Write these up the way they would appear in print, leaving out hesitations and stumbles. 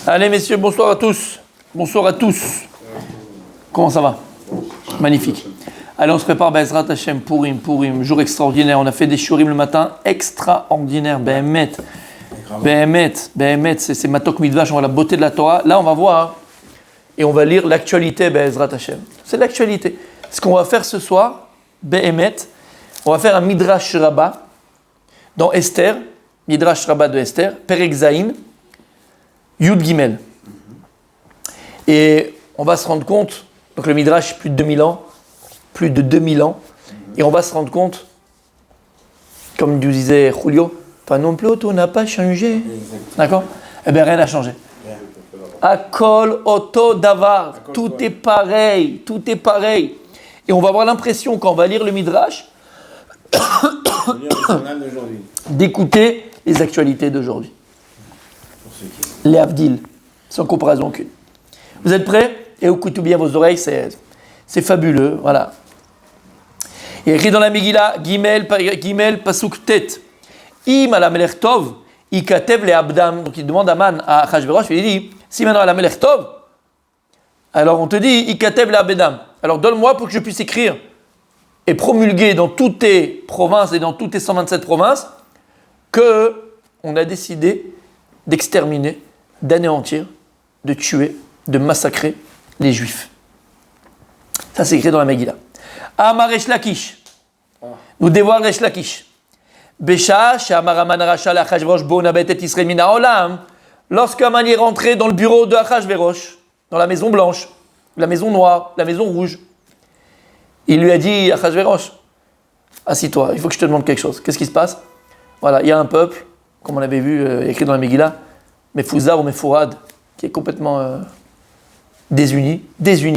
Allez messieurs, bonsoir à tous. Bonsoir à tous. Comment ça va? Magnifique. Allez, on se prépare, Bezrat Hashem, Purim, jour extraordinaire. On a fait des shurim le matin, extraordinaire, Behemet, c'est Matok Midvash, on voit la beauté de la Torah. Là, on va voir, et on va lire l'actualité, Bezrat Hashem. C'est l'actualité. Ce qu'on va faire ce soir, Behemet, on va faire un Midrash Rabbah dans Esther, Midrash Rabbah de Esther, Perek Zayin, Yud Gimel. Et on va se rendre compte, donc le Midrash, plus de 2000 ans, et on va se rendre compte, comme nous disait Julio, pas non plus, tout n'a pas changé. D'accord? Eh bien, rien n'a changé. Akol Oto Davar, tout est pareil. Et on va avoir l'impression, quand on va lire le Midrash, d'écouter les actualités d'aujourd'hui. Les Avdil, sans comparaison aucune. Vous êtes prêts? Et écoutez bien vos oreilles, c'est fabuleux, voilà. Il y a écrit dans la Megillah, Gimel Pasuk Tet, Im ala Melech Tov, Ikatev le Abdam. Donc il demande à Man, à Achashverosh, il dit, si maintenant ala Melech Tov, alors on te dit, Ikatev le Abdam. Alors donne-moi pour que je puisse écrire et promulguer dans toutes tes provinces et dans toutes tes 127 provinces que on a décidé d'exterminer, d'anéantir, de tuer, de massacrer les Juifs. Ça c'est écrit dans la Megillah. Amar Resh Lakish. Nous dévoile Resh Lakish. Besha, Shamar Aman Rasha l'Achashverosh bo nabet et Israël mina olam. Lorsque Aman est rentré dans le bureau de Achashverosh, dans la maison blanche, la maison noire, la maison rouge, il lui a dit, Achashverosh, assis-toi, il faut que je te demande quelque chose. Qu'est-ce qui se passe? Voilà, il y a un peuple, comme on l'avait vu écrit dans la Megillah, Mefouzar ou Mefourad, qui est complètement désuni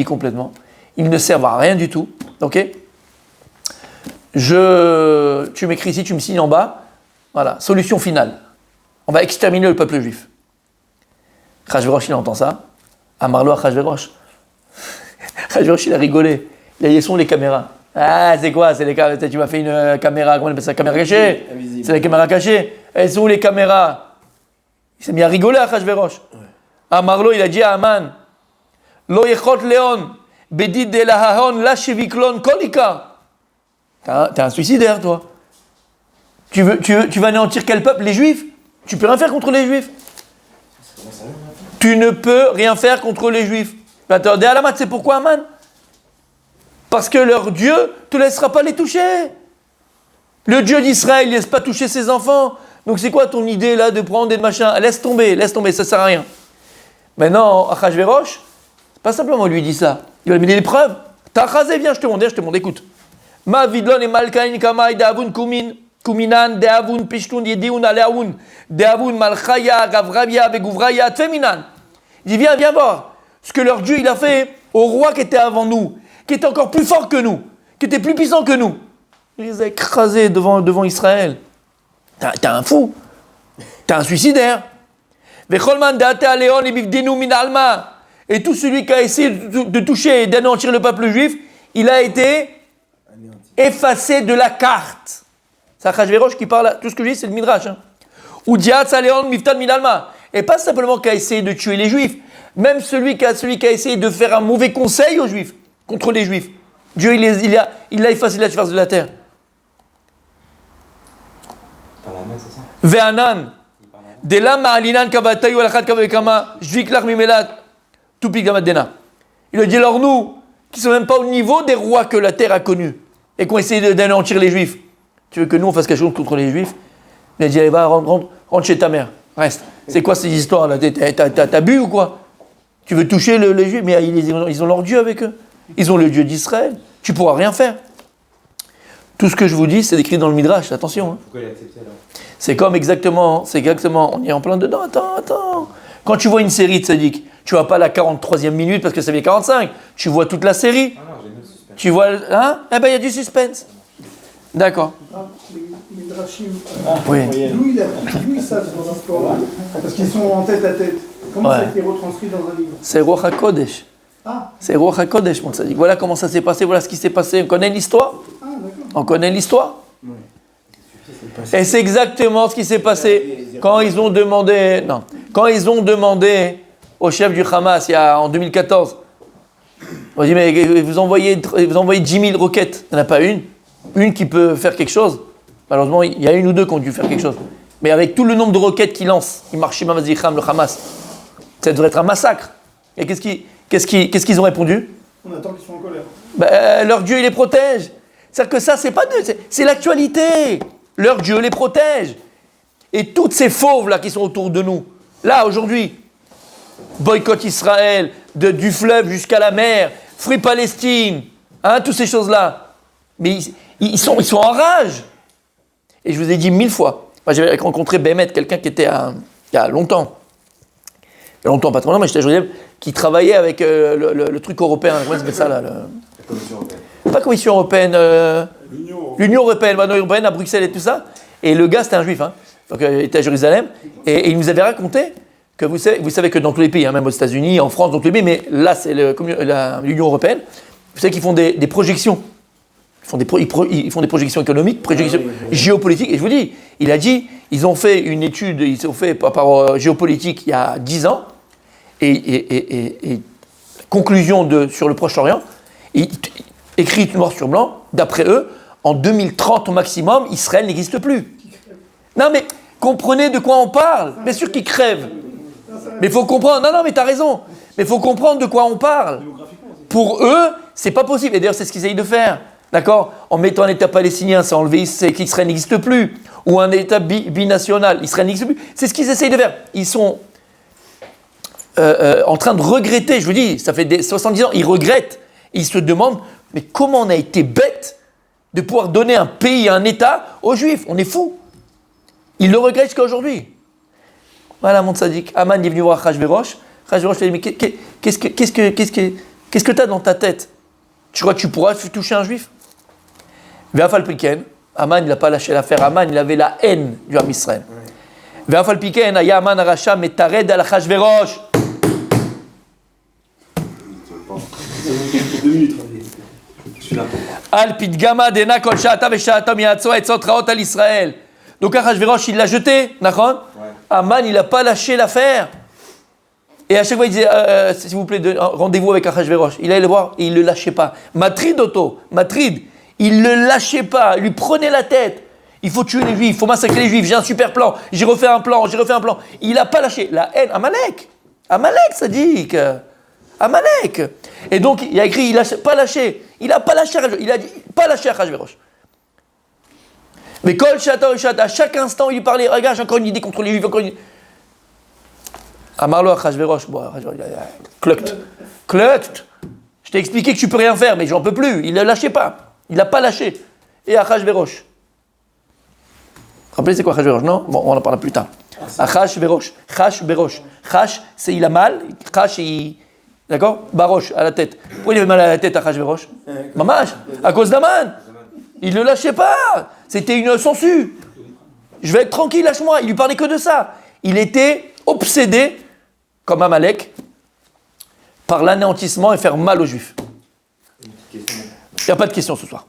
complètement. Ils ne servent à rien du tout. Ok? Tu m'écris ici, tu me signes en bas. Voilà, solution finale. On va exterminer le peuple juif. Achashverosh, il entend ça. Amarlo Achashverosh. Achashverosh, il a rigolé. Il a dit, sont les caméras. Ah, c'est quoi? C'est les caméras. Tu m'as fait une caméra, comment on appelle ça? Caméra cachée? C'est la caméra cachée. Elles sont où les caméras? Il s'est mis à rigoler à Achashverosh. Amarlo, il a dit à Aman, Lo yechot leon, bedid de lahahon, la sheviklon kolika. T'es un suicidaire, toi. Tu vas anéantir quel peuple? Les Juifs? Tu peux rien faire contre les Juifs. Tu ne peux rien faire contre les Juifs. Attendez, à la mat, c'est pourquoi, Aman? Parce que leur Dieu ne te laissera pas les toucher. Le Dieu d'Israël ne laisse pas toucher ses enfants. Donc c'est quoi ton idée là de prendre des machins? Laisse tomber, ça sert à rien. Maintenant, Achashverosh, c'est pas simplement lui dit ça. Il va lui donner des preuves. T'as rasé, viens, je te montre, écoute. Ma vidlon et malkain kamay deavun kuminan deavun pishtun yediun aleaun deavun malchaya gavravia veguvraya tfeminan. Il dit viens voir ce que leur Dieu il a fait au roi qui était avant nous, qui était encore plus fort que nous, qui était plus puissant que nous. Il les a écrasés devant Israël. T'es un fou. T'es un suicidaire. Et tout celui qui a essayé de toucher et d'anéantir le peuple juif, il a été effacé de la carte. C'est Achashverosh qui parle, tout ce que je dis c'est le Midrash. Et pas simplement qui a essayé de tuer les juifs, même celui qui a essayé de faire un mauvais conseil aux juifs, contre les juifs. Dieu il l'a effacé de la surface de la terre. Ve'anan. Il a dit alors nous, qui ne sommes même pas au niveau des rois que la terre a connus et qui ont essayé d'anéantir les juifs, tu veux que nous on fasse quelque chose contre les juifs? Il a dit allez va, rentre chez ta mère, reste. C'est quoi ces histoires là? T'as bu ou quoi? Tu veux toucher les juifs? Mais ils ont leur Dieu avec eux. Ils ont le Dieu d'Israël. Tu ne pourras rien faire. Tout ce que je vous dis c'est écrit dans le Midrash, attention. Pourquoi il a accepté alors? C'est exactement, on est en plein dedans, attends. Quand tu vois une série de Tzadik, tu vois pas la 43e minute parce que ça fait 45, tu vois toute la série. Ah non, j'ai le suspense. Tu vois, hein? Eh ben il y a du suspense. D'accord. Les Midrashim, Oui. d'où ils savent dans un sport? Parce qu'ils sont en tête à tête. Comment ça a été retranscrit dans un livre? C'est Ruach HaKodesh. Ah. C'est Ruach HaKodesh, mon Tzadik. Voilà comment ça s'est passé, voilà ce qui s'est passé. On connaît l'histoire? Ah, d'accord. On connaît l'histoire? Oui. Et c'est exactement ce qui s'est passé quand ils ont demandé au chef du Hamas en 2014. On dit, mais vous envoyez 10 000 roquettes, il n'y en a pas une qui peut faire quelque chose. Malheureusement, il y a une ou deux qui ont dû faire quelque chose. Mais avec tout le nombre de roquettes qu'ils lancent, il marche le Hamas, ça devrait être un massacre. Et qu'est-ce qu'ils ont répondu? On attend qu'ils soient en colère. Leur Dieu, il les protège. C'est-à-dire que ça, c'est l'actualité. Leur Dieu les protège. Et toutes ces fauves-là qui sont autour de nous, là, aujourd'hui, boycott Israël, du fleuve jusqu'à la mer, Free Palestine, toutes ces choses-là. Mais ils sont en rage. Et je vous ai dit 1000 fois. Moi, j'avais rencontré Bémet, quelqu'un qui était il y a longtemps. Il y a longtemps, pas trop longtemps, mais j'étais à Jérusalem, qui travaillait avec le truc européen. Comment ça s'appelle ça, là? La Commission européenne. Pas Commission européenne. L'Union européenne, l'Union européenne à Bruxelles et tout ça. Et le gars, c'était un juif. Donc, il était à Jérusalem. Et il nous avait raconté que vous savez que dans tous les pays, même aux États-Unis, en France, dans tous les pays, mais là, c'est l'Union européenne, vous savez qu'ils font des projections. Ils font des projections économiques, projections géopolitiques. Et je vous dis, il a dit, ils ont fait une étude, ils ont fait par géopolitique il y a 10 ans, et conclusion sur le Proche-Orient, écrit noir sur blanc, d'après eux, en 2030 au maximum, Israël n'existe plus. Non mais, comprenez de quoi on parle. Bien sûr qu'ils crèvent. Mais il faut comprendre, non mais t'as raison, mais il faut comprendre de quoi on parle. Pour eux, c'est pas possible. Et d'ailleurs, c'est ce qu'ils essayent de faire. D'accord? En mettant un État palestinien, c'est enlever qu'Israël n'existe plus. Ou un État binational, Israël n'existe plus. C'est ce qu'ils essayent de faire. Ils sont en train de regretter, je vous dis, ça fait 70 ans, ils regrettent. Ils se demandent, mais comment on a été bête de pouvoir donner un pays, un État aux Juifs? On est fous. Ils le regrettent jusqu'à aujourd'hui. Voilà mon tzaddik. Aman est venu voir Achashverosh. Achashverosh lui a dit, mais qu'est-ce que tu as dans ta tête? Tu crois que tu pourras toucher un Juif? Ve'afal piken, Aman, il n'a pas lâché l'affaire. Aman, il avait la haine du Ham Israël. Ve'afal piken, aya Aman arasha metared al Achashverosh. 2 minutes. Al pitgama dena kol sha'ata ve'sha'atam ya'atzo etzot raot al Israël. Donc Achashverosh, il l'a jeté, d'accord? Aman, il n'a pas lâché l'affaire. Et à chaque fois, il disait, s'il vous plaît, rendez-vous avec Achashverosh. Il allait le voir et il ne le lâchait pas. Matrid, il ne le lâchait pas. Il lui prenait la tête. Il faut tuer les Juifs, il faut massacrer les Juifs. J'ai un super plan. J'ai refait un plan. Il n'a pas lâché. La haine, Amalek, ça dit que... Amalek. Et donc, il a écrit, il n'a pas lâché. Il n'a pas lâché. Il a dit, pas lâché Achashverosh. Mais Kol Shata, à chaque instant, il lui parlait, regarde, j'ai encore une idée contre les Juifs, encore une idée. Amarlo Achashverosh, Klukt. Je t'ai expliqué que tu peux rien faire, mais j'en peux plus. Il ne lâchait pas. Il n'a pas lâché. Et Achashverosh. Rappelez, c'est quoi Achashverosh, non? Bon, on en parlera plus tard. Achashverosh. Chash, c'est il a mal. Chash, d'accord? Barosh, à la tête. Pourquoi il avait mal à la tête, Achashverosh? Mamash, à cause d'Aman. Il ne lâchait pas. C'était une sangsue. Je vais être tranquille, lâche-moi. Il lui parlait que de ça. Il était obsédé, comme Amalek, par l'anéantissement et faire mal aux Juifs. Il n'y a pas de question ce soir.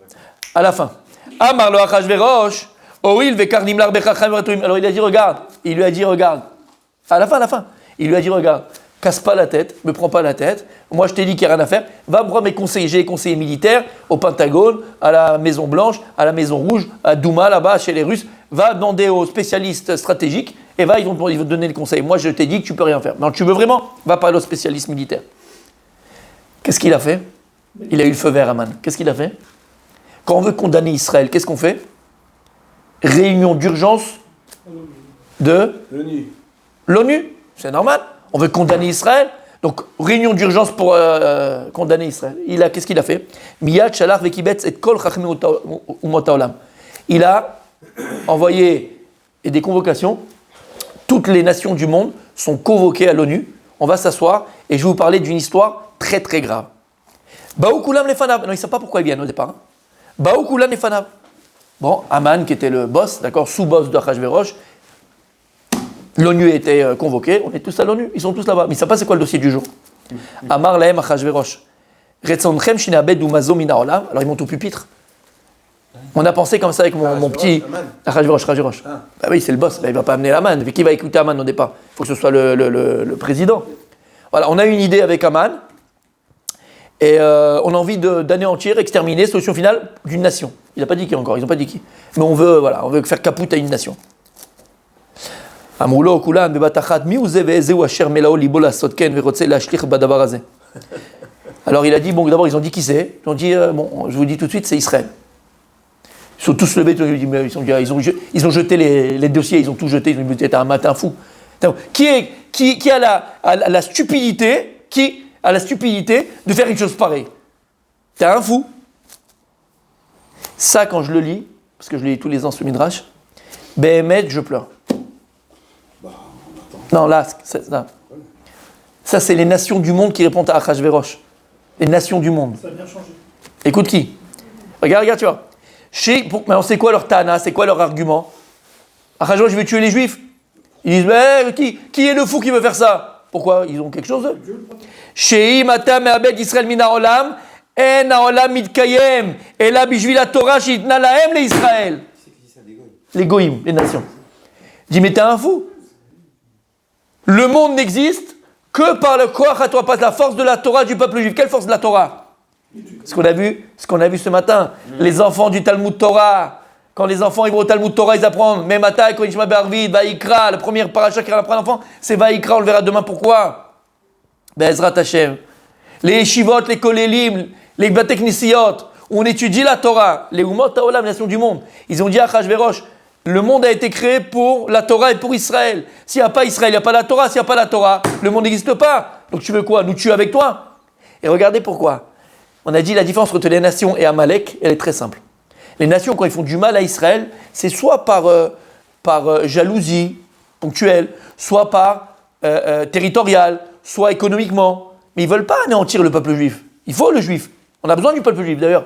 À la fin. Amar lo Achashverosh, oil vekar nimlar bechacham v'ratoim. Alors il a dit regarde. Il lui a dit regarde. À la fin. Il lui a dit regarde. Casse pas la tête, me prends pas la tête. Moi, je t'ai dit qu'il n'y a rien à faire. Va me voir mes conseillers. J'ai des conseillers militaires au Pentagone, à la Maison Blanche, à la Maison Rouge, à Douma, là-bas, chez les Russes. Va demander aux spécialistes stratégiques et ils vont te donner le conseil. Moi, je t'ai dit que tu peux rien faire. Non, tu veux vraiment? Va parler aux spécialistes militaires. Qu'est-ce qu'il a fait? Il a eu le feu vert, Aman. Qu'est-ce qu'il a fait? Quand on veut condamner Israël, qu'est-ce qu'on fait? Réunion d'urgence de l'ONU. C'est normal. On veut condamner Israël, donc réunion d'urgence pour condamner Israël. Qu'est-ce qu'il a fait? Miyad shalach vekibetz et kol chachmi umot haolam. Il a envoyé des convocations. Toutes les nations du monde sont convoquées à l'ONU. On va s'asseoir et je vais vous parler d'une histoire très très grave. Baou kulam lefanav. Non, ils ne savent pas pourquoi ils viennent au départ. Baou kulam lefanav. Bon, Aman, qui était le boss, d'accord, sous-boss de Achashverosh. L'ONU était convoquée, on est tous à l'ONU, ils sont tous là-bas. Mais ils ne savent pas c'est quoi le dossier du jour. Amar lahem Achashverosh. Retzonchem shinabed umazo mina olam. Alors ils montent au pupitre. On a pensé comme ça avec mon petit Achashverosh. Bah oui, c'est le boss, bah, il ne va pas amener l'Aman. Qui va écouter Aman au départ? Il faut que ce soit le président. Voilà, on a une idée avec Aman, et on a envie d'anéantir, exterminer, solution finale d'une nation. Il n'a pas dit qui encore, ils n'ont pas dit qui. Mais on veut faire capout à une nation. Alors il a dit, bon, d'abord ils ont dit qui c'est. Ils ont dit, bon, je vous dis tout de suite, c'est Israël. Ils sont tous levés, ils ont jeté les dossiers, ils ont tout jeté, ils ont dit, t'es un matin fou. Qui a la stupidité, de faire une chose pareille? T'es un fou. Ça, quand je le lis, parce que je lis tous les ans ce Midrash, Béhémet, je pleure. Non, là, ça c'est les nations du monde qui répondent à Achashverosh. Les nations du monde. Ça a bien changé. Écoute qui? Regarde, tu vois. Maintenant, c'est quoi leur tana? C'est quoi leur argument? Achashverosh, je vais tuer les juifs. Ils disent, mais qui est le fou qui veut faire ça? Pourquoi? Ils ont quelque chose eux. Shei mata me'abed Israël min ha'olam, en ha'olam mitkayem, ela bishvil ha'torah she'itna lahem le'Israël. Les goïms, les nations. Il dit, mais t'es un fou. Le monde n'existe que par le koach HaTorah, pas la force de la Torah du peuple juif. Quelle force de la Torah? Ce qu'on a vu ce matin. Les enfants du Talmud Torah. Quand les enfants ils vont au Talmud Torah, ils apprennent Memata, Koishma Be'arvid, Vaïkra. Le premier paracha qu'il apprend à l'enfant, c'est Vaïkra. On le verra demain pourquoi. Be'ezrat Hashem. Les yeshivot, les kolélim, les bateknisiot, où on étudie la Torah. Les umot haolam, les nations du monde. Ils ont dit à Achashverosh, le monde a été créé pour la Torah et pour Israël. S'il n'y a pas Israël, il n'y a pas la Torah. S'il n'y a pas la Torah, le monde n'existe pas. Donc tu veux quoi? Nous tuer avec toi? Et regardez pourquoi. On a dit la différence entre les nations et Amalek, elle est très simple. Les nations, quand ils font du mal à Israël, c'est soit par jalousie ponctuelle, soit par territoriale, soit économiquement. Mais ils ne veulent pas anéantir le peuple juif. Il faut le juif. On a besoin du peuple juif. D'ailleurs,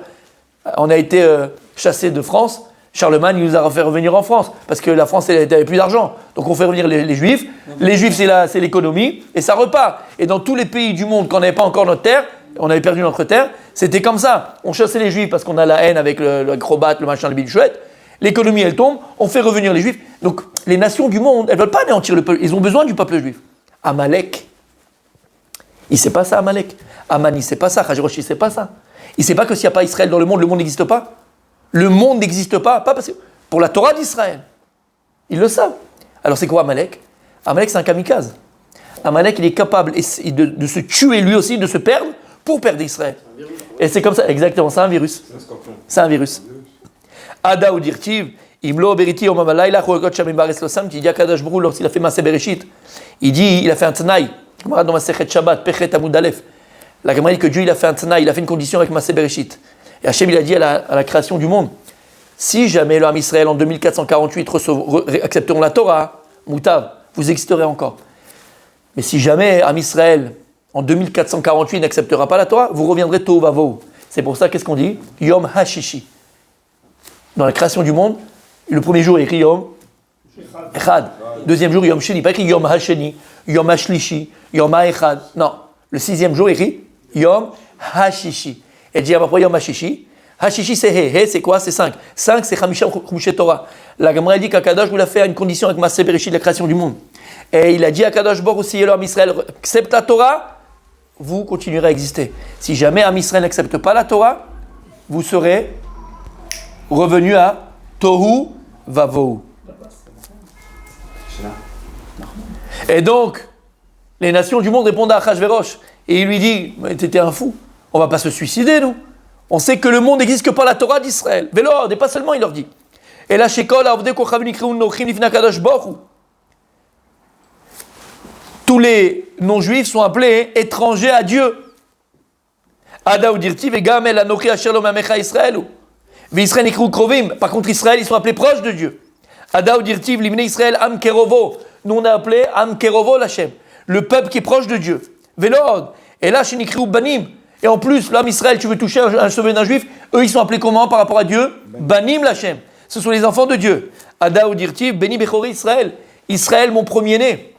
on a été chassés de France. Charlemagne, il nous a fait revenir en France, parce que la France, elle n'avait plus d'argent. Donc on fait revenir les Juifs. Les Juifs, c'est l'économie, et ça repart. Et dans tous les pays du monde, quand on n'avait pas encore notre terre, on avait perdu notre terre, c'était comme ça. On chassait les Juifs parce qu'on a la haine avec l'acrobate, le machin, le bide chouette. L'économie, elle tombe, on fait revenir les Juifs. Donc les nations du monde, elles ne veulent pas anéantir le peuple. Ils ont besoin du peuple juif. Amalek, il ne sait pas ça, Amalek. Aman, il ne sait pas ça. Achashverosh, il ne sait pas ça. Il ne sait pas que s'il n'y a pas Israël dans le monde n'existe pas. Le monde n'existe pas parce que pour la Torah d'Israël. Ils le savent. Alors c'est quoi Amalek? Amalek, c'est un kamikaze. Amalek, il est capable de se tuer lui aussi, de se perdre pour perdre Israël. Et c'est comme ça, exactement, c'est un virus. C'est un virus. Ada ou dirtiv, imlo beriti omam alayla chorokot shamim bares losam, qui dit à Kadosh Baruch Hu lorsqu'il a fait Maaseh Bereshit, il a fait un tanaï. Dans Masechet Shabbat, Pechet Amud Aleph. La Gemara dit que Dieu il a fait un tanaï, il a fait une condition avec Maaseh Bereshit. Et Hachem il a dit à la création du monde, si jamais le Ham Israël en 2448 accepteront la Torah, Moutav, vous existerez encore. Mais si jamais Ham Israël en 2448 n'acceptera pas la Torah, vous reviendrez Tohu Vavohu. C'est pour ça, qu'est-ce qu'on dit? Yom HaShishi. Dans la création du monde, le premier jour est écrit Yom Echad. Deuxième jour, Yom Sheni. Pas écrit Yom HaSheni, Yom HaShlishi, Yom HaEchad. Non. Le sixième jour est écrit Yom HaShishi. Et dit, pourquoi Yom HaShishi? HaShishi c'est He c'est quoi? C'est 5. 5 c'est Chamisham Chumshe Torah. La Gemara dit qu'Akadosh voulait faire une condition avec Maaseh Bereshit, la création du monde. Et il a dit à Akadosh Baruch Hu, si l'homme Israël accepte la Torah, vous continuerez à exister. Si jamais Am Israël n'accepte pas la Torah, vous serez revenu à Tohu Vavohu. Et donc, les nations du monde répondent à Achashverosh. Et il lui dit, mais t'étais un fou. On ne va pas se suicider, nous. On sait que le monde n'existe que par la Torah d'Israël. Vélord, et pas seulement, il leur dit. Et là, Shekol, Avdei Kochavim Nikreun Nochim Lifnei Akadosh Baruch Hu. Tous les non-juifs sont appelés étrangers à Dieu. Ada ou dirti vegam el anochi asher lo mamecha Israël. V'Israël nikru krovim. Par contre, Israël, ils sont appelés proches de Dieu. Ada ou dirti limne Israël am kerovo. Nous, on est appelé am kerovo l'Hashem. Le peuple qui est proche de Dieu. Vélord. Et là, chez nikru banim. Et en plus, l'homme Israël, tu veux toucher un cheveu d'un juif, eux, ils sont appelés comment par rapport à Dieu? Banim l'Hashem. Ce sont les enfants de Dieu. Ada ou dirti beni bechori Israël. Israël, mon premier-né.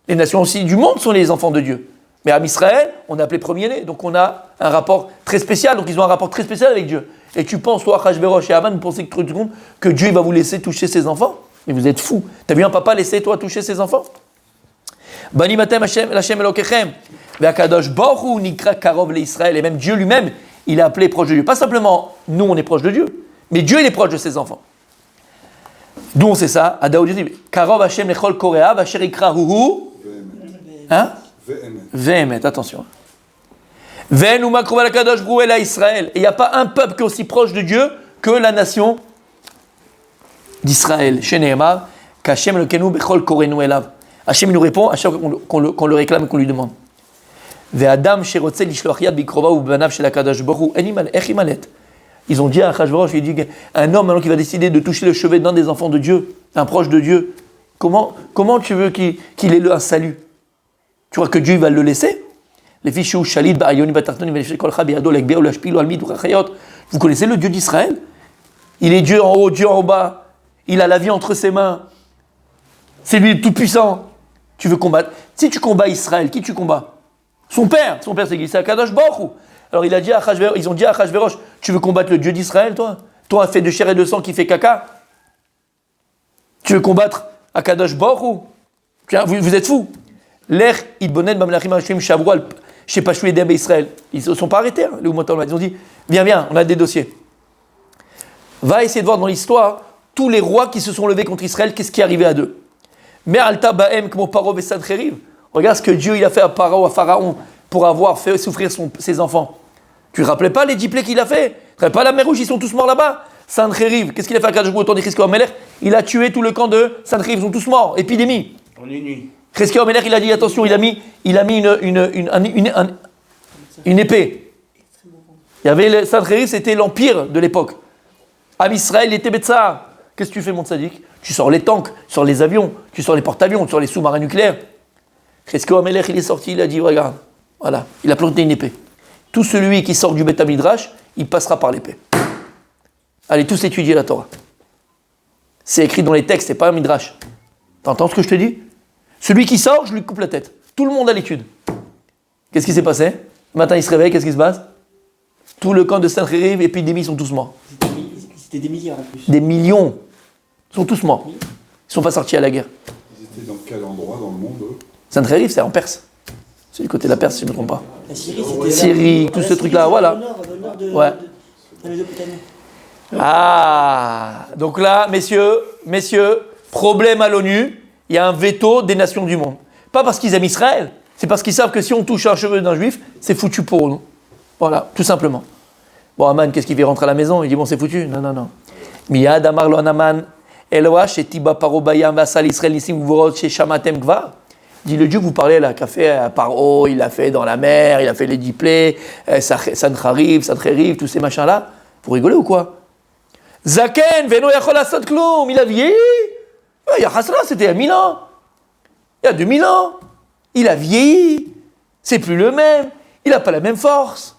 Les nations aussi du monde sont les enfants de Dieu. Mais à Israël, on est appelé premier-né. Donc on a un rapport très spécial. Donc ils ont un rapport très spécial avec Dieu. Et tu penses, toi, Achashverosh et Haman, vous pensez que Dieu va vous laisser toucher ses enfants? Mais vous êtes fous. T'as vu un papa laisser toi toucher ses enfants? Banimatem Hashem Elokechem. Ve'akadosh Baruch Hu nikra karov leIsraël. Et même Dieu lui-même, il a appelé proche de Dieu. Pas simplement, nous, on est proche de Dieu, mais Dieu, il est proche de ses enfants. D'où on sait ça? À Daoud dit Karov Hashem lechol korea v'asher ikra huhu. Hein? Ve'emet, attention. Ve'enu makruv al-kadosh Baruch Hu ela Israël. Et il n'y a pas un peuple qui est aussi proche de Dieu que la nation d'Israël. Chez Nehemar, qu'Hashem Elokenu bechol korenu elav. Hachem nous répond à chaque fois qu'on le réclame et qu'on lui demande. Ve'adam sherotze lishloach yad bikrova u'banav shel hakadosh baruch hu ech imalet. Ils ont dit à Achashverosh, il dit un homme maintenant qui va décider de toucher le chevet d'un des enfants de Dieu, un proche de Dieu, comment tu veux qu'il ait un salut? Tu crois que Dieu va le laisser? Les fiches où Shalid ba'ayoni batartoni ve'lefshel kol chab yado lekbe'u lashpilu almid u'chachayot. Vous connaissez le Dieu d'Israël? Il est Dieu en haut, Dieu en bas. Il a la vie entre ses mains. C'est lui le tout-puissant. Tu veux combattre? Si tu combats Israël, qui tu combats? Son père c'est qui? C'est Akadosh Baruch Hu. Alors ils ont dit à Achashverosh, tu veux combattre le Dieu d'Israël, toi? Toi, fait de chair et de sang qui fait caca? Tu veux combattre Akadosh Baruch Hu? Vous êtes fous. L'air idbonen bamlachim hashim shavrual chez Pashou et Derbe Israël. Ils ne sont pas arrêtés. Hein, ils ont dit, viens, on a des dossiers. Va essayer de voir dans l'histoire tous les rois qui se sont levés contre Israël, qu'est-ce qui est arrivé à eux. Mais Alta Baem, comme Paro et Sancheriv. Regarde ce que Dieu il a fait à Pharaon, pour avoir fait souffrir ses enfants. Tu ne te rappelais pas les 10 plaies qu'il a fait? Tu ne rappelles pas la mer Rouge, ils sont tous morts là-bas? Sancheriv, qu'est-ce qu'il a fait à Kadosh Baruch Hu, autant d'Chizkiyahu Melech? Il a tué tout le camp de Sancheriv, ils sont tous morts. Épidémie. En une nuit. Chizkiyahu Melech, il a dit attention, il a mis une épée. Il y avait Sancheriv, c'était l'empire de l'époque. Am Israël, il était Betsar. Qu'est-ce que tu fais, mon tzaddik? Tu sors les tanks, tu sors les avions, tu sors les porte-avions, tu sors les sous-marins nucléaires. Chizkiyahu Melech, il est sorti, il a dit regarde, voilà, il a planté une épée. Tout celui qui sort du Beth Midrash, il passera par l'épée. Allez tous étudier la Torah. C'est écrit dans les textes, c'est pas un Midrash. T'entends ce que je te dis? Celui qui sort, je lui coupe la tête. Tout le monde à l'étude. Qu'est-ce qui s'est passé? Le matin, il se réveille, qu'est-ce qui se passe? Tout le camp de Sancheriv, épidémie, ils sont tous morts. C'était des milliards en plus. Des millions. Ils sont tous morts. Ils ne sont pas sortis à la guerre. Ils étaient dans quel endroit dans le monde, eux? Sancheriv, c'est en Perse. C'est du côté de la Perse, si je ne me trompe pas. La Syrie, c'était... Syrie, tout ce truc-là, voilà. Au nord de Ouais. la Mésopotamie. Ah, donc là, messieurs, problème à l'ONU, il y a un veto des nations du monde. Pas parce qu'ils aiment Israël, c'est parce qu'ils savent que si on touche un cheveu d'un juif, c'est foutu pour nous. Voilà, tout simplement. Bon, Aman, qu'est-ce qu'il fait? Rentrer à la maison? Il dit, bon, c'est foutu. Non. Miyad amar lo Aman, Eloah, shetiba parobayam vasal Israël nisim gvorot sheshamatem gvar. Dit le Dieu que vous parlez là, qu'a fait à Paro, il l'a fait dans la mer, il a fait les 10 plaies, Sancheriv, tous ces machins-là. Vous rigolez ou quoi? Zaken, Veno Yachol Asot Kloum, il a vieilli. Yachasra, c'était il y a 1000 ans. Il y a 2000 ans. Il a vieilli. C'est plus le même. Il n'a pas la même force.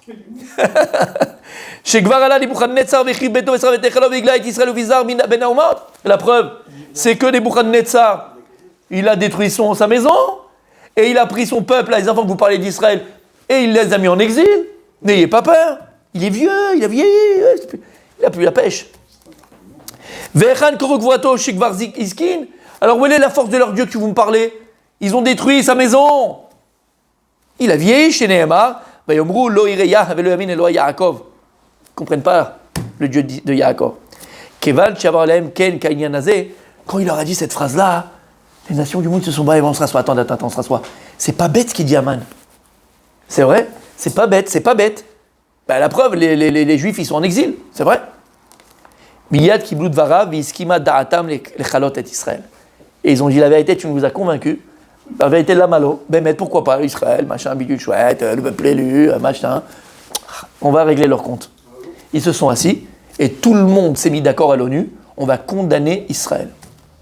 La preuve, c'est que Nebuchadnezzar, il a détruit sa maison, et il a pris son peuple, les enfants que vous parlez d'Israël, et il les a mis en exil. N'ayez pas peur. Il est vieux, il a vieilli, il n'a plus la pêche. Alors où est la force de leur Dieu que vous me parlez? Ils ont détruit sa maison. Il a vieilli chez Nehemar. Ils ne comprennent pas le Dieu de Yaakov. Quand il leur a dit cette phrase-là, les nations du monde se sont dit, on se rassoit, attends, on se rassoit. C'est pas bête ce qu'il dit Aman. C'est vrai? C'est pas bête. La preuve, les Juifs, ils sont en exil, c'est vrai. Miyad kiblu dvarav v'iskima da'atam lechalot et Israël. Et ils ont dit la vérité, tu nous as convaincus. La vérité de la malo, mais pourquoi pas Israël, machin, bidule chouette, le peuple élu, machin. On va régler leur compte. Ils se sont assis et tout le monde s'est mis d'accord à l'ONU. On va condamner Israël.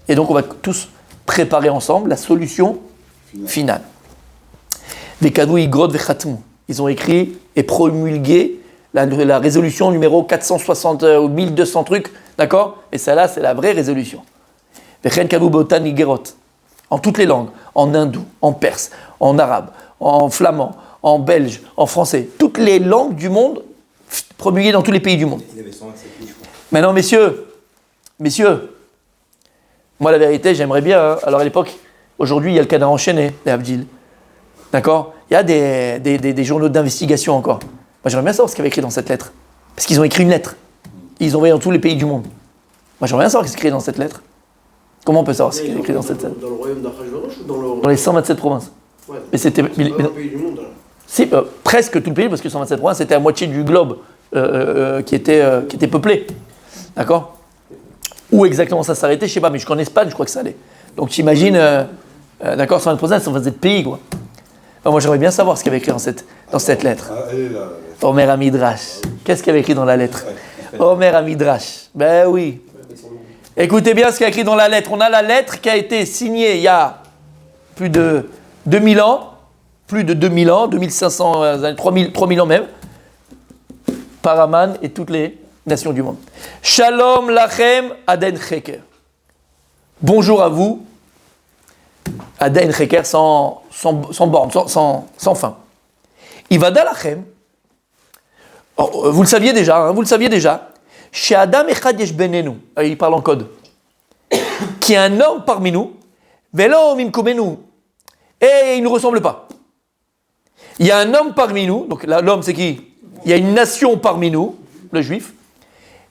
Et donc on va tous préparer ensemble la solution finale. Vekadou igrod vechatmu. Ils ont écrit et promulgué la résolution numéro 460 ou 1200 trucs, d'accord? Et celle-là, c'est la vraie résolution. Vechen kadou beotan igerot. En toutes les langues, en hindou, en perse, en arabe, en flamand, en belge, en français, toutes les langues du monde promulguées dans tous les pays du monde. Il avait 127 000, je crois. Maintenant, messieurs, moi la vérité, j'aimerais bien, alors à l'époque, Aujourd'hui, il y a le Canard enchaîné, les Abdil. D'accord? Il y a des journaux d'investigation encore. Moi, j'aimerais bien savoir ce qu'il y avait écrit dans cette lettre. Parce qu'ils ont écrit une lettre. Ils ont envoyé dans tous les pays du monde. Moi, j'aimerais bien savoir ce qu'il y a écrit dans cette lettre. Comment on peut savoir ce qu'il y a écrit dans cette lettre? Dans le royaume d'Achashverosh ou dans le... Dans les 127 provinces. Ouais. Mais c'était... C'est pas un pays du monde, là. Si, presque tout le pays, parce que 127 provinces, c'était la moitié du globe qui était peuplé. D'accord? Où exactement ça s'arrêtait, je sais pas, mais jusqu'en Espagne, je crois que ça allait. Donc t'imagines, d'accord, 127 provinces, ça faisait pays, quoi. Alors, moi, j'aimerais bien savoir ce qu'il y avait écrit dans cette lettre. Ah, elle est là. Omer Amidrash. Qu'est-ce qu'il y avait écrit dans la lettre? Omer Amidrash. Ben oui. Écoutez bien ce qu'il y a écrit dans la lettre. On a la lettre qui a été signée il y a plus de 2000 ans, 2500 années, 3000 ans même, par Aman et toutes les nations du monde. Shalom lachem Aden Cheker. Bonjour à vous, Aden Cheker sans borne, sans fin. Ivada lachem. Vous le saviez déjà, chez Adam Echad Yesh Benenu, il parle en code, qui est un homme parmi nous, Velo Mimkomenu, et il ne nous ressemble pas. Il y a un homme parmi nous, donc là, l'homme c'est qui? Il y a une nation parmi nous, le juif,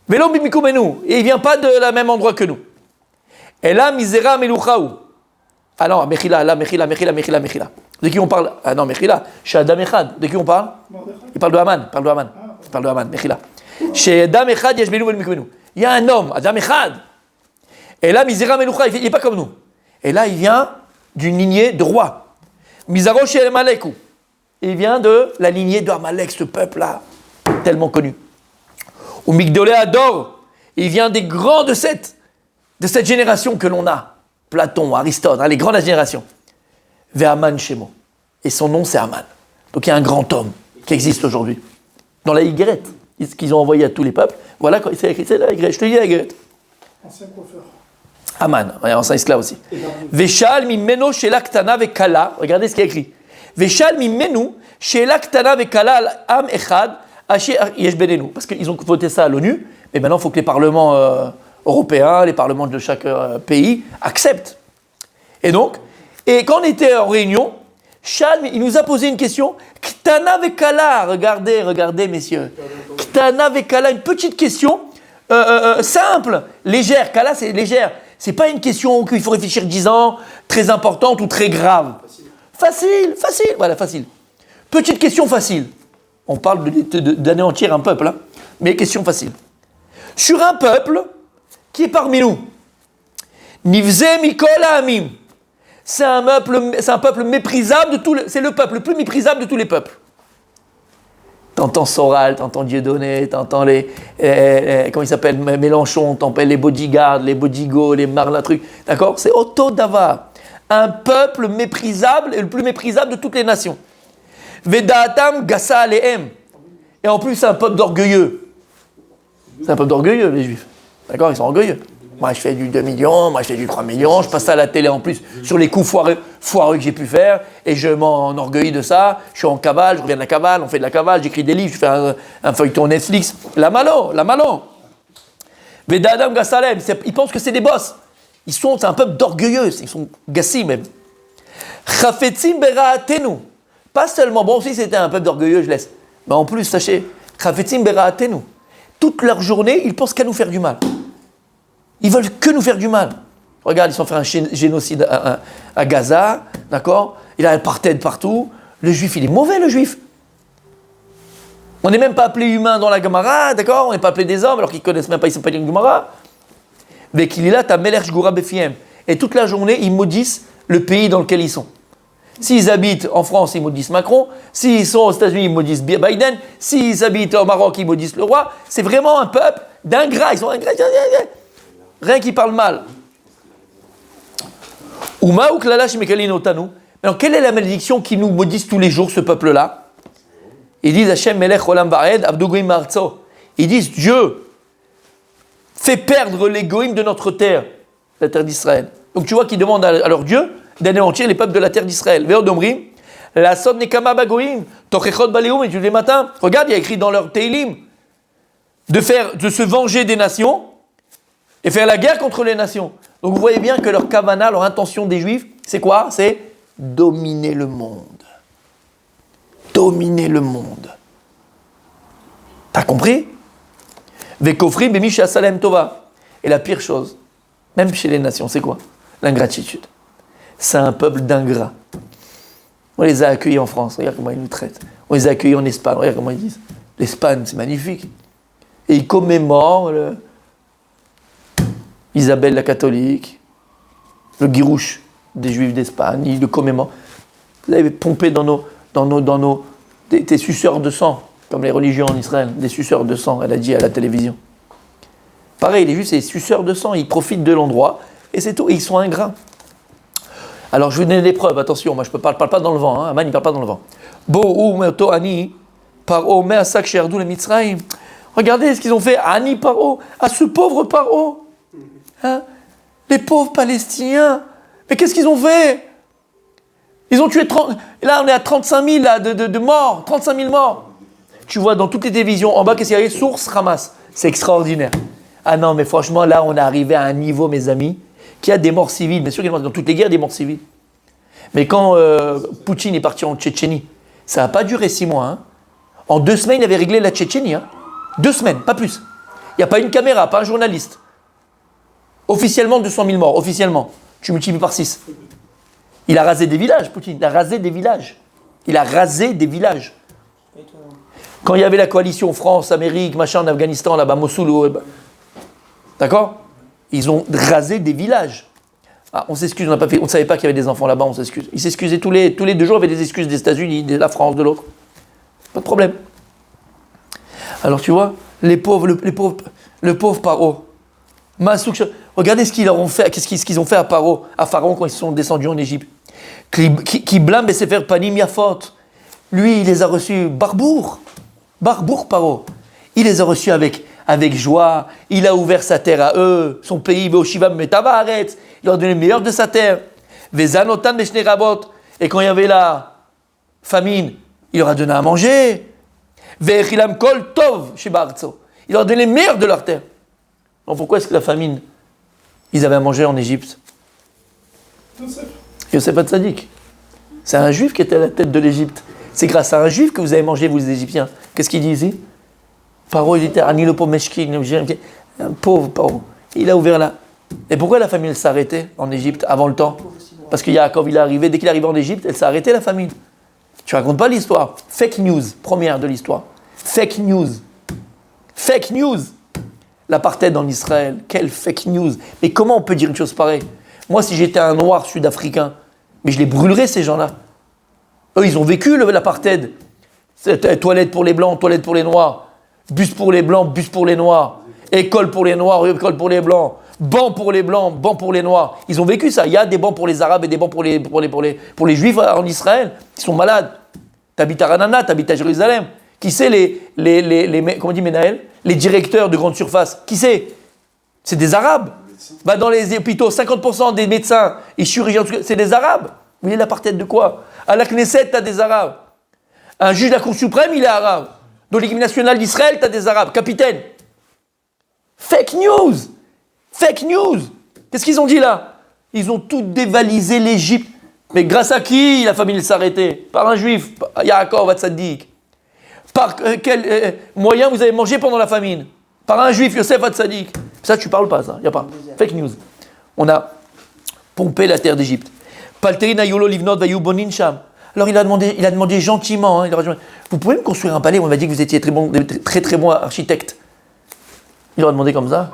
Velo Mimkomenu, et il ne vient pas de la même endroit que nous. Et là, Misera Meluchaou. Ah non, Mechila. De qui on parle? Ah non, Mechila, chez Adam Echad, de qui on parle? Il parle de Haman, Mechila. Chez Adam Echad, Yesh Benu Mimkomenu. Il y a un homme, Adam Echad. Et là, Misera Melucha, il n'est pas comme nous. Et là, il vient d'une lignée de rois. Mizaro chez Amalekou. Il vient de la lignée de Amalek, ce peuple-là, tellement connu. Ou Migdolé Ador, il vient des grands de cette génération que l'on a. Platon, Aristote, les grandes générations. Ve'aman Shemo. Et son nom, c'est Aman. Donc il y a un grand homme qui existe aujourd'hui. Dans la Y, qu'ils ont envoyé à tous les peuples, voilà, c'est écrit, c'est la Y, je te dis la Y. Ancien coiffeur. Aman, ancien esclave aussi. Veshal mimeno shela ktana vekala, regardez ce qui est écrit. Veshal mimenu shela ktana vekala am echad asher yesh benenu. Parce qu'ils ont voté ça à l'ONU, mais maintenant il faut que les parlements européens, les parlements de chaque pays acceptent. Et donc, quand on était en réunion, Shalm, il nous a posé une question. Ktana vekala, regardez messieurs. Ktana vekala, une petite question simple, légère. Kala, c'est légère. C'est pas une question qu'il faut réfléchir 10 ans, très importante ou très grave. Facile, voilà, facile. Petite question facile. On parle d'anéantir un peuple, hein, mais question facile. Sur un peuple qui est parmi nous. Nivze Mikol Amim. C'est un peuple méprisable c'est le peuple le plus méprisable de tous les peuples. T'entends Soral, t'entends Dieudonné, t'entends comment il s'appelle, Mélenchon, t'entends les bodyguards, les bodigots, les marlins trucs. D'accord? C'est Otto Dava. Un peuple méprisable et le plus méprisable de toutes les nations. Vedatam Gassa Alehem. Et en plus, c'est un peuple d'orgueilleux. C'est un peuple d'orgueilleux, les Juifs. D'accord? Ils sont orgueilleux. Moi, je fais du 2 millions, moi, je fais du 3 millions, je passe ça à la télé en plus sur les coups foireux que j'ai pu faire, et je m'enorgueillis de ça. Je suis en cavale, je reviens de la cavale, on fait de la cavale, j'écris des livres, je fais un feuilleton Netflix. La malo. Vedadam Gassalem, ils pensent que c'est des boss. C'est un peuple d'orgueilleux, ils sont gassis même. Chafetzim Beraatenu. Pas seulement, bon, si c'était un peuple d'orgueilleux, je laisse. Mais en plus, sachez, Chafetzim Beraatenu. Toute leur journée, ils pensent qu'à nous faire du mal. Ils veulent que nous faire du mal. Regarde, ils sont fait un génocide à Gaza, d'accord? Il a un apartheid partout. Le juif, il est mauvais, le juif. On n'est même pas appelé humain dans la Gemara, d'accord? On n'est pas appelé des hommes, alors qu'ils ne connaissent même pas, ils ne sont pas une Gemara. Vekilila ta meler shgura befiem. Et toute la journée, ils maudissent le pays dans lequel ils sont. S'ils habitent en France, ils maudissent Macron. S'ils sont aux États-Unis, ils maudissent Biden. S'ils habitent au Maroc, ils maudissent le roi. C'est vraiment un peuple d'ingrats. Ils sont ingrats. Rien qui parle mal. Uma ou klalash mekalin otanu. Alors, quelle est la malédiction qui nous maudisse tous les jours, ce peuple-là? Ils disent Hashem melech olam vaed avdu goim ma'artso. Ils disent Dieu fait perdre les goïms de notre terre, la terre d'Israël. Donc tu vois qu'ils demandent à leur Dieu d'anéantir les peuples de la terre d'Israël. Ve'odomrim la sod nekama bagoïm tochechot baleum. Et tous les matins, regarde, il y a écrit dans leur Teilim de se venger des nations et faire la guerre contre les nations. Donc vous voyez bien que leur kavana, leur intention des Juifs, C'est quoi? C'est dominer le monde. Dominer le monde. T'as compris? Vekofri bemish salem tova. Et la pire chose, même chez les nations, c'est quoi? L'ingratitude. C'est un peuple d'ingrats. On les a accueillis en France, regarde comment ils nous traitent. On les a accueillis en Espagne, regarde comment ils disent. L'Espagne, c'est magnifique. Et ils commémorent Isabelle la catholique, le guirouche des Juifs d'Espagne, ils le commémorent. Vous avez pompé des suceurs de sang, comme les religions en Israël, des suceurs de sang, elle a dit à la télévision. Pareil, les Juifs, c'est des suceurs de sang, ils profitent de l'endroit, et c'est tout, et ils sont ingrats. Alors, je vais vous donner des preuves, attention, moi je ne parle pas dans le vent, Aman, il ne parle pas dans le vent. Regardez ce qu'ils ont fait à Ani Paro, à ce pauvre Paro. Hein? Les pauvres Palestiniens. Mais qu'est-ce qu'ils ont fait? Ils ont tué 30... Là, on est à 35 000 là, de morts. 35 000 morts. Tu vois, dans toutes les télévisions, en bas, qu'est-ce qu'il y a? Source, Hamas. C'est extraordinaire. Ah non, mais franchement, là, on est arrivé à un niveau, mes amis, qu'il y a des morts civiles. Bien sûr qu'il y a dans toutes les guerres des morts civiles. Mais quand Poutine est parti en Tchétchénie, ça n'a pas duré 6 mois. Hein. En 2 semaines, il avait réglé la Tchétchénie. Hein. 2 semaines, pas plus. Il n'y a pas une caméra, pas un journaliste. Officiellement, 200 000 morts. Officiellement. Tu multiplies par 6. Il a rasé des villages, Poutine. Il a rasé des villages. Il a rasé des villages. Quand il y avait la coalition France, Amérique, machin, en Afghanistan, là-bas, Mossoul, d'accord? Ils ont rasé des villages. Ah, on s'excuse, on ne savait pas qu'il y avait des enfants là-bas, on s'excuse. Ils s'excusaient tous les 2 jours, il y avait des excuses des États-Unis, de la France, de l'autre. Pas de problème. Alors tu vois, le pauvre Paro. Regardez ce qu'ils leur ont fait, qu'est-ce qu'ils ont fait à Pharaon quand ils sont descendus en Égypte. Qui blâme et s'est fait panim yafot. Lui, il les a reçus Barbour Paro. Il les a reçus avec joie. Il a ouvert sa terre à eux, son pays, Beoshiva Metavaret. Il leur a donné le meilleur de sa terre. Vezanotan Beshne Rabot. Et quand il y avait la famine, il leur a donné à manger. Vechilam Kol Tov Shebarzo. Il leur a donné le meilleur de leur terre. Donc pourquoi est-ce que la famine, ils avaient à manger en Égypte? Yosef Hatzadik. C'est un juif qui était à la tête de l'Égypte. C'est grâce à un juif que vous avez mangé, vous les Égyptiens. Qu'est-ce qu'il dit ici? Paro, il était Ani le pauvre Meshkin, un pauvre Paro. Il a ouvert là. Et pourquoi la famine s'est arrêtée en Égypte avant le temps? Parce que Yaakov, il est arrivé, dès qu'il est arrivé en Égypte, elle s'est arrêtée la famine. Tu racontes pas l'histoire. Fake news, première de l'histoire. Fake news. Fake news. L'apartheid en Israël, quelle fake news. Mais comment on peut dire une chose pareille? Moi, si j'étais un noir sud-africain, mais je les brûlerais, ces gens-là. Eux, ils ont vécu l'apartheid. Toilettes pour les blancs, toilettes pour les noirs. Bus pour les blancs, bus pour les noirs. École pour les noirs, école pour les blancs. Bancs pour les blancs, bancs pour les noirs. Ils ont vécu ça. Il y a des bancs pour les arabes et des bancs pour les juifs en Israël. Ils sont malades. T'habites à Ranana, t'habites à Jérusalem. Qui c'est comment on dit Menaël? Les directeurs de grandes surfaces. Qui c'est? C'est des arabes. Bah dans les hôpitaux, 50% des médecins et chirurgiens, c'est des arabes. Vous voyez l'apartheid de quoi? À la Knesset, t'as des arabes. Un juge de la Cour suprême, il est arabe. Dans l'équipe nationale d'Israël, t'as des arabes. Capitaine. Fake news. Fake news. Qu'est-ce qu'ils ont dit là? Ils ont tout dévalisé l'Égypte. Mais grâce à qui la famille s'est arrêtée? Par un juif, Yaakov Hatzadik. Par quel moyen vous avez mangé pendant la famine? Par un juif, Yosef Hatzadik. Ça, tu parles pas, ça. Il n'y a pas. Fake news. On a pompé la terre d'Égypte. Palterina Yolo Livnot Vayou Bonin Sham. Alors il a demandé gentiment, hein, vous pouvez me construire un palais? On m'a dit que vous étiez très bon architecte. Il leur a demandé comme ça.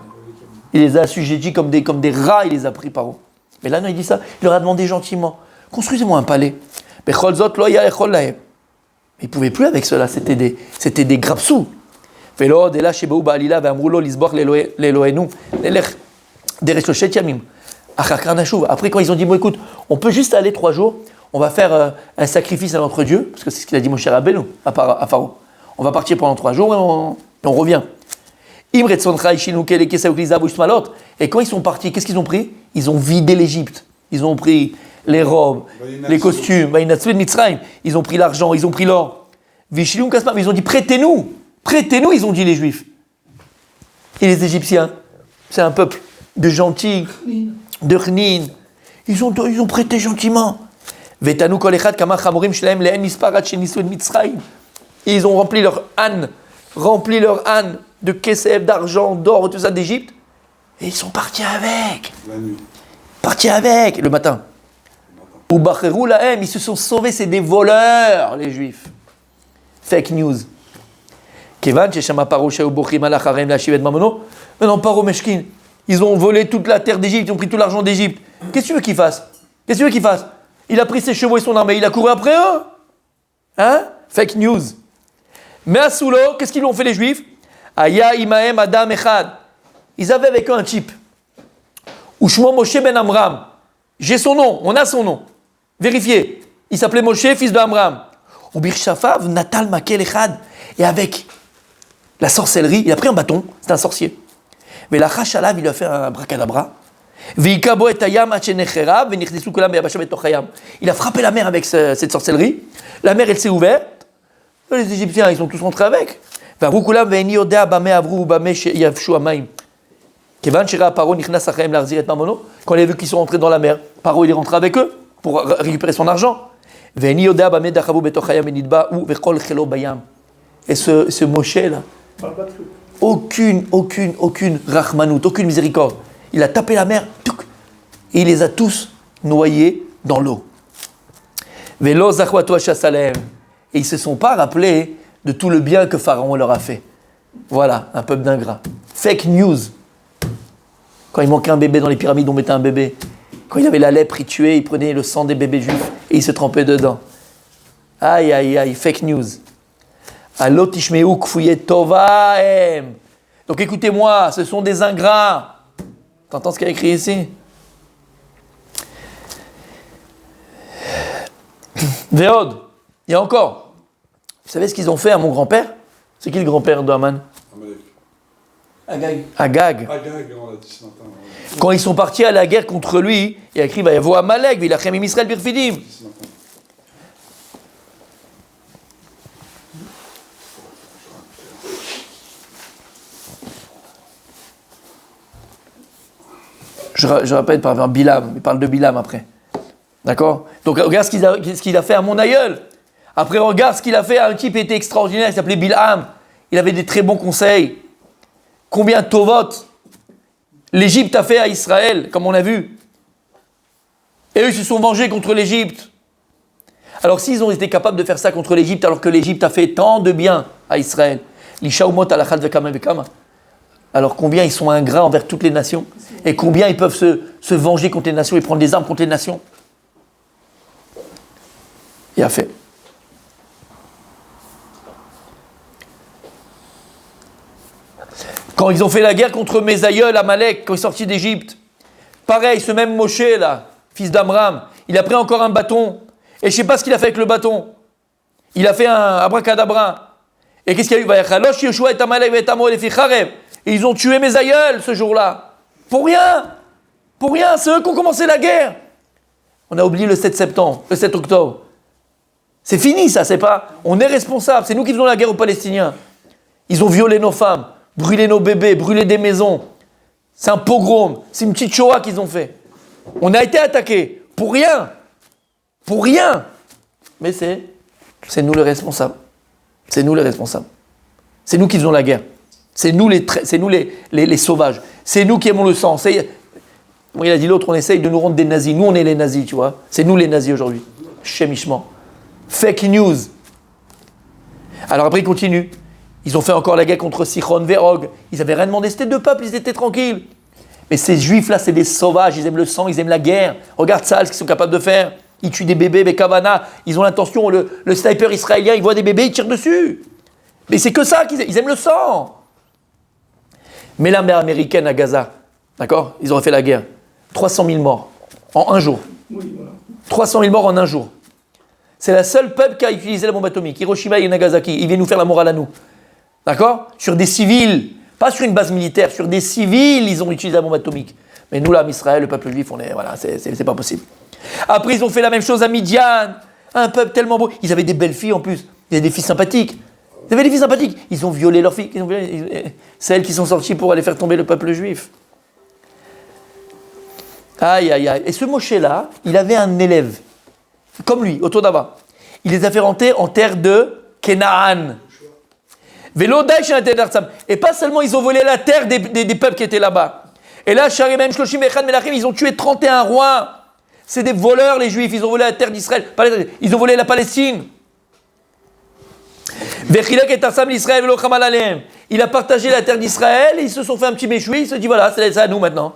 Il les a assujettis comme des rats, il les a pris par haut. Mais là, non, il dit ça. Il leur a demandé gentiment, construisez-moi un palais. Mais ils ne pouvaient plus avec cela, c'était des grapsous. Après, quand ils ont dit, bon, écoute, on peut juste aller 3 jours, on va faire un sacrifice à notre Dieu, parce que c'est ce qu'il a dit mon cher Rabbeinu à Pharaon. On va partir pendant 3 jours et on revient. Et quand ils sont partis, qu'est-ce qu'ils ont pris? Ils ont vidé l'Égypte. Ils ont pris les robes, les costumes, ils ont pris l'argent, ils ont pris l'or. Ils ont dit, prêtez-nous, ils ont dit les Juifs. Et les Égyptiens, c'est un peuple de gentils, de Khnin. Ils ont prêté gentiment. Vetanu kol echad kama chamorim shelahem le'en misparat shenisu et Mitzrayim. Ils ont rempli leur âne de kesef, d'argent, d'or, tout ça d'Égypte. Et ils sont partis avec. La nuit. Partis avec, le matin. Ou bacherou lahem, ils se sont sauvés, c'est des voleurs, les Juifs. Fake news. Kevan, sheshama paro sheu bochim alacharem la'ashiv et mamono. Maintenant, paro meshkin. Ils ont volé toute la terre d'Égypte, ils ont pris tout l'argent d'Égypte. Qu'est-ce que tu veux qu'ils fassent? Il a pris ses chevaux et son armée, il a couru après eux. Hein? Fake news. Mais à Soulo, qu'est-ce qu'ils lui ont fait les Juifs? Aya imaem adam echad. Ils avaient avec eux un type. Ushmo Moshe ben Amram. J'ai son nom, on a son nom. Vérifiez. Il s'appelait Moshe, fils de Amram. Ubir shafav natal makel echad. Et avec la sorcellerie, il a pris un bâton, c'est un sorcier. Mais la chashalav, il lui a fait un bracadabra. Il a frappé la mer avec cette sorcellerie. La mer, elle s'est ouverte. Les Égyptiens, ils sont tous rentrés avec. Quand il a vu qu'ils sont rentrés dans la mer, Paro il est rentré avec eux pour récupérer son argent. Et ce Moshe là, aucune rachmanout, aucune miséricorde. Il a tapé la mer, et il les a tous noyés dans l'eau. Et ils ne se sont pas rappelés de tout le bien que Pharaon leur a fait. Voilà, un peuple d'ingrats. Fake news. Quand il manquait un bébé dans les pyramides, on mettait un bébé. Quand il avait la lèpre, il tuait, il prenait le sang des bébés juifs et il se trempait dedans. Aïe, aïe, aïe, fake news. Alot ishmeu kfuyet tovahem. Donc écoutez-moi, ce sont des ingrats. T'entends ce qu'il y a écrit ici? Véod, il y a encore. Vous savez ce qu'ils ont fait à mon grand-père? C'est qui le grand-père d'Aman? Amalek. Agag. Agag, on l'a dit ce matin. Quand ils sont partis à la guerre contre lui, il a écrit va y avoir Amalek, Vilachem im Israël birfidim. Ce matin. Je rappelle par exemple Bilam, il parle de Bilam après. D'accord? Donc regarde ce qu'il a fait à mon aïeul. Après regarde ce qu'il a fait à un type qui était extraordinaire, il s'appelait Bilham. Il avait des très bons conseils. Combien de Tovot l'Égypte a fait à Israël, comme on a vu. Et eux, ils se sont vengés contre l'Égypte. Alors s'ils ont été capables de faire ça contre l'Égypte, alors que l'Égypte a fait tant de bien à Israël, l'Ishaumot alachad vekama vekama, alors combien ils sont ingrats envers toutes les nations? Et combien ils peuvent se venger contre les nations et prendre des armes contre les nations? Il a fait. Quand ils ont fait la guerre contre mes aïeuls, Amalek, quand ils sont sortis d'Égypte, pareil, ce même Moshe là, fils d'Amram, il a pris encore un bâton. Et je ne sais pas ce qu'il a fait avec le bâton. Il a fait un abracadabra. Et qu'est-ce qu'il y a eu? Et ils ont tué mes aïeuls ce jour-là. Pour rien. Pour rien, c'est eux qui ont commencé la guerre. On a oublié le 7 septembre, le 7 octobre. C'est fini ça, c'est pas... On est responsable, c'est nous qui faisons la guerre aux Palestiniens. Ils ont violé nos femmes, brûlé nos bébés, brûlé des maisons. C'est un pogrom, c'est une petite Shoah qu'ils ont fait. On a été attaqués, pour rien. Pour rien. Mais c'est nous les responsables. C'est nous les responsables. C'est nous qui faisons la guerre. C'est nous les sauvages. C'est nous qui aimons le sang. Il a dit l'autre, on essaye de nous rendre des nazis. Nous, on est les nazis, tu vois. C'est nous les nazis aujourd'hui. Chémichement. Fake news. Alors après, ils continuent. Ils ont fait encore la guerre contre Sichon, Verog. Ils n'avaient rien demandé, c'était deux peuples, ils étaient tranquilles. Mais ces juifs-là, c'est des sauvages, ils aiment le sang, ils aiment la guerre. Regarde ça, ce qu'ils sont capables de faire. Ils tuent des bébés, des kavana. Ils ont l'intention, le sniper israélien, il voit des bébés, il tire dessus. Mais c'est que ça qu'ils aiment le sang. Mais l'armée américaine à Gaza, d'accord? Ils auraient fait la guerre. 300 000 morts en un jour. Oui, voilà. 300 000 morts en un jour. C'est la seule peuple qui a utilisé la bombe atomique. Hiroshima et Nagasaki. Ils viennent nous faire la morale à nous. D'accord? Sur des civils. Pas sur une base militaire. Sur des civils, ils ont utilisé la bombe atomique. Mais nous, là, en Israël, le peuple juif, voilà, c'est pas possible. Après, ils ont fait la même chose à Midian. Un peuple tellement beau. Ils avaient des belles filles en plus. Ils avaient des filles sympathiques. Ils avaient des filles sympathiques. Ils ont violé leurs filles. C'est elles qui sont sorties pour aller faire tomber le peuple juif. Aïe, aïe, aïe. Et ce Moshe-là, il avait un élève, comme lui, autour d'Ava. Il les a fait rentrer en terre de Kenaan. Et pas seulement ils ont volé la terre des peuples qui étaient là-bas. Et là, ils ont tué 31 rois. C'est des voleurs, les Juifs. Ils ont volé la terre d'Israël. Ils ont volé la Palestine. Il a partagé la terre d'Israël. Ils se sont fait un petit méchoui. Il se dit voilà, c'est à nous maintenant.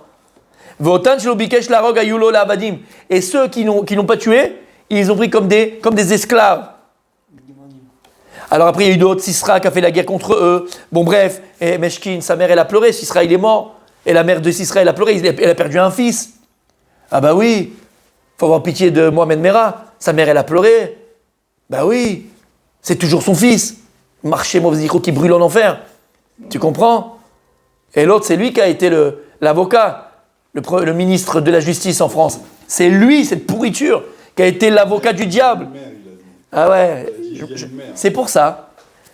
Et ceux qui n'ont pas tué, ils les ont pris comme des esclaves. Alors après, il y a eu d'autres. Sisra qui a fait la guerre contre eux. Bon, bref. Et Meshkin, sa mère, elle a pleuré. Sisra, il est mort. Et la mère de Sisra, elle a pleuré. Elle a perdu un fils. Ah bah oui. Faut avoir pitié de Mohamed Merah. Sa mère, elle a pleuré. Bah oui. C'est toujours son fils. Marché Movziko qui brûle en enfer. Tu comprends? Et l'autre, c'est lui qui a été l'avocat, le ministre de la Justice en France. C'est lui, cette pourriture, qui a été l'avocat du diable. Ah ouais, c'est pour ça.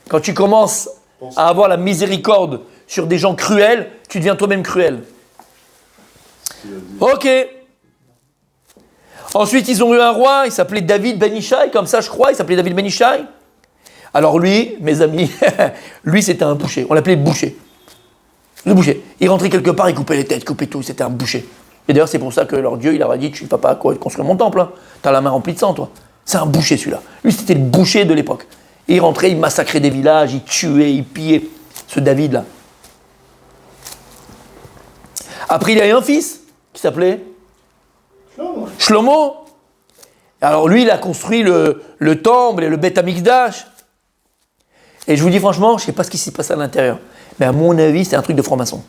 Quand tu commences à avoir la miséricorde sur des gens cruels, tu deviens toi-même cruel. Ok. Ensuite, ils ont eu un roi, il s'appelait David Ben Ishai, comme ça je crois, il s'appelait David Ben Ishai. Alors lui, mes amis, lui c'était un boucher, on l'appelait boucher. Le boucher. Il rentrait quelque part, il coupait les têtes, il coupait tout, c'était un boucher. Et d'ailleurs, c'est pour ça que leur Dieu, il leur a dit, tu ne vas pas construire mon temple, hein. Tu as la main remplie de sang, toi. C'est un boucher, celui-là. Lui, c'était le boucher de l'époque. Et il rentrait, il massacrait des villages, il tuait, il pillait. Ce David-là. Après, il a eu un fils qui s'appelait Shlomo. Alors lui, il a construit le temple et le Beth Amikdash. Et je vous dis franchement, je ne sais pas ce qui s'est passé à l'intérieur. Mais à mon avis, c'est un truc de franc-maçon.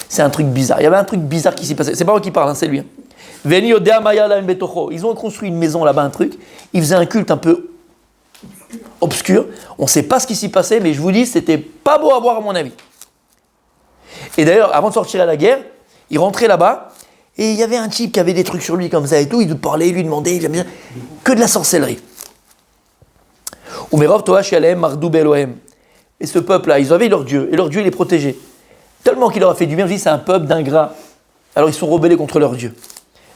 C'est un truc bizarre. Il y avait un truc bizarre qui s'est passé. C'est pas moi qui parle, hein, c'est lui. Ils ont construit une maison là-bas, un truc. Ils faisaient un culte un peu obscur. On ne sait pas ce qui s'y passait, mais je vous dis, c'était pas beau à voir à mon avis. Et d'ailleurs, avant de sortir à la guerre, il rentrait là-bas, et il y avait un type qui avait des trucs sur lui comme ça et tout, il lui parlait, il lui demandait, il aimait que de la sorcellerie. Et ce peuple-là, ils avaient leur Dieu, et leur Dieu, il les protégeait. Tellement qu'il leur a fait du bien, je dis, c'est un peuple d'ingrats. Alors ils sont rebellés contre leur Dieu.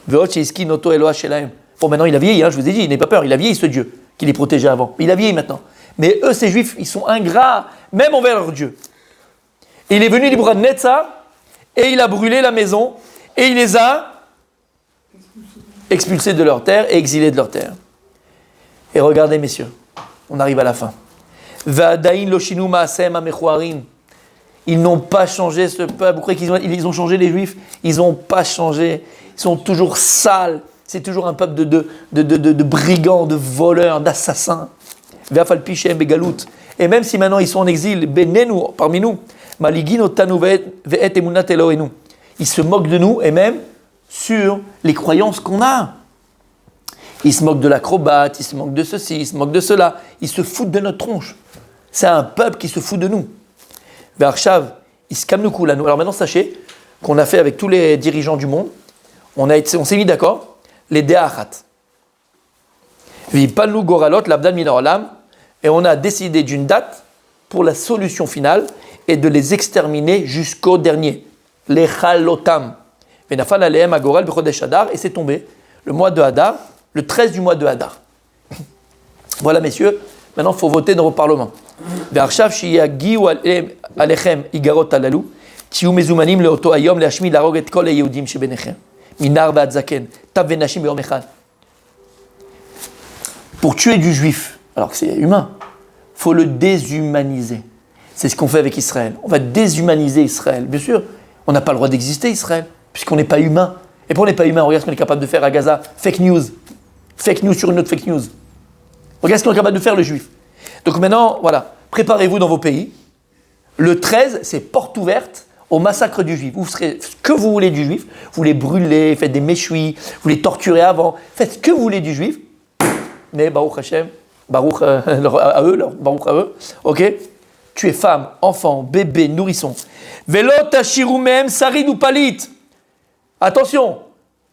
Bon, maintenant il a vieilli, hein, je vous ai dit, n'ayez pas peur, il a vieilli ce Dieu, qui les protégeait avant. Il a vieilli maintenant. Mais eux, ces Juifs, ils sont ingrats, même envers leur Dieu. Et il est venu l'Ibra de Netza, et il a brûlé la maison, et il les a expulsés de leur terre et exilés de leur terre. Et regardez, messieurs, on arrive à la fin. Ils n'ont pas changé ce peuple. Vous croyez qu'ils ont changé les Juifs? Ils n'ont pas changé. Ils sont toujours sales. C'est toujours un peuple de brigands, de voleurs, d'assassins. Et même si maintenant ils sont en exil, parmi nous, ils se moquent de nous et même sur les croyances qu'on a. Ils se moquent de l'acrobate, ils se moquent de ceci, ils se moquent de cela. Ils se foutent de notre tronche. C'est un peuple qui se fout de nous. Alors maintenant, sachez qu'on a fait avec tous les dirigeants du monde, on s'est mis d'accord, les De'achat. Et on a décidé d'une date pour la solution finale et de les exterminer jusqu'au dernier. Les Chalotam. Et c'est tombé le mois de Hadar, le 13 du mois de Hadar. Voilà, messieurs, maintenant il faut voter dans vos parlements. Pour tuer du juif, alors que c'est humain, il faut le déshumaniser. C'est ce qu'on fait avec Israël. On va déshumaniser Israël. Bien sûr, on n'a pas le droit d'exister, Israël, puisqu'on n'est pas humain. Et pour on n'est pas humain, regarde ce qu'on est capable de faire à Gaza. Fake news. Fake news sur une autre fake news. Regarde ce qu'on est capable de faire, le juif. Donc maintenant, voilà, préparez-vous dans vos pays. Le 13, c'est porte ouverte au massacre du juif. Vous ferez ce que vous voulez du juif. Vous les brûlez, faites des méchouis, vous les torturez avant. Faites ce que vous voulez du juif. Mais Baruch Hashem, Baruch à eux, ok? Tuez femmes, enfants, bébés, nourrissons. Velot ashirumem sarid ou palit. Attention,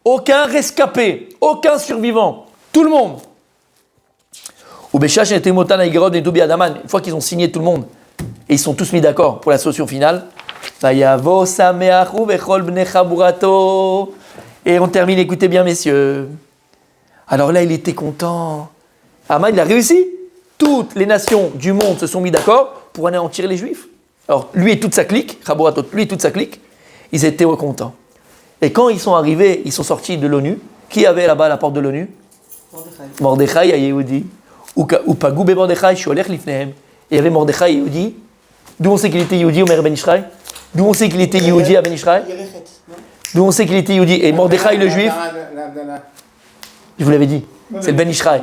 aucun rescapé, aucun survivant, tout le monde. Une fois qu'ils ont signé tout le monde, et ils sont tous mis d'accord et Et on termine, écoutez bien, messieurs. Alors là, il était content. Aman, il a réussi. Toutes les nations du monde se sont mis d'accord pour anéantir les Juifs. Alors, lui et toute sa clique, Raboratot, lui et toute sa clique, ils étaient contents. Et quand ils sont arrivés, ils sont sortis de l'ONU. Qui avait là-bas à la porte de l'ONU? Mordechai, Yehoudi. Ou Pagou be Mordechai, Sholech Lifnehem. Il y avait Mordechai, Yehoudi. D'où on sait qu'il était Yehoudi, Omer Ben Ishraï? D'où on sait qu'il était Yehoudi à Ben Ishraï? D'où on sait qu'il était Yehoudi? Et Mordechai le Juif? Je vous l'avais dit, c'est le Ben Ishraï.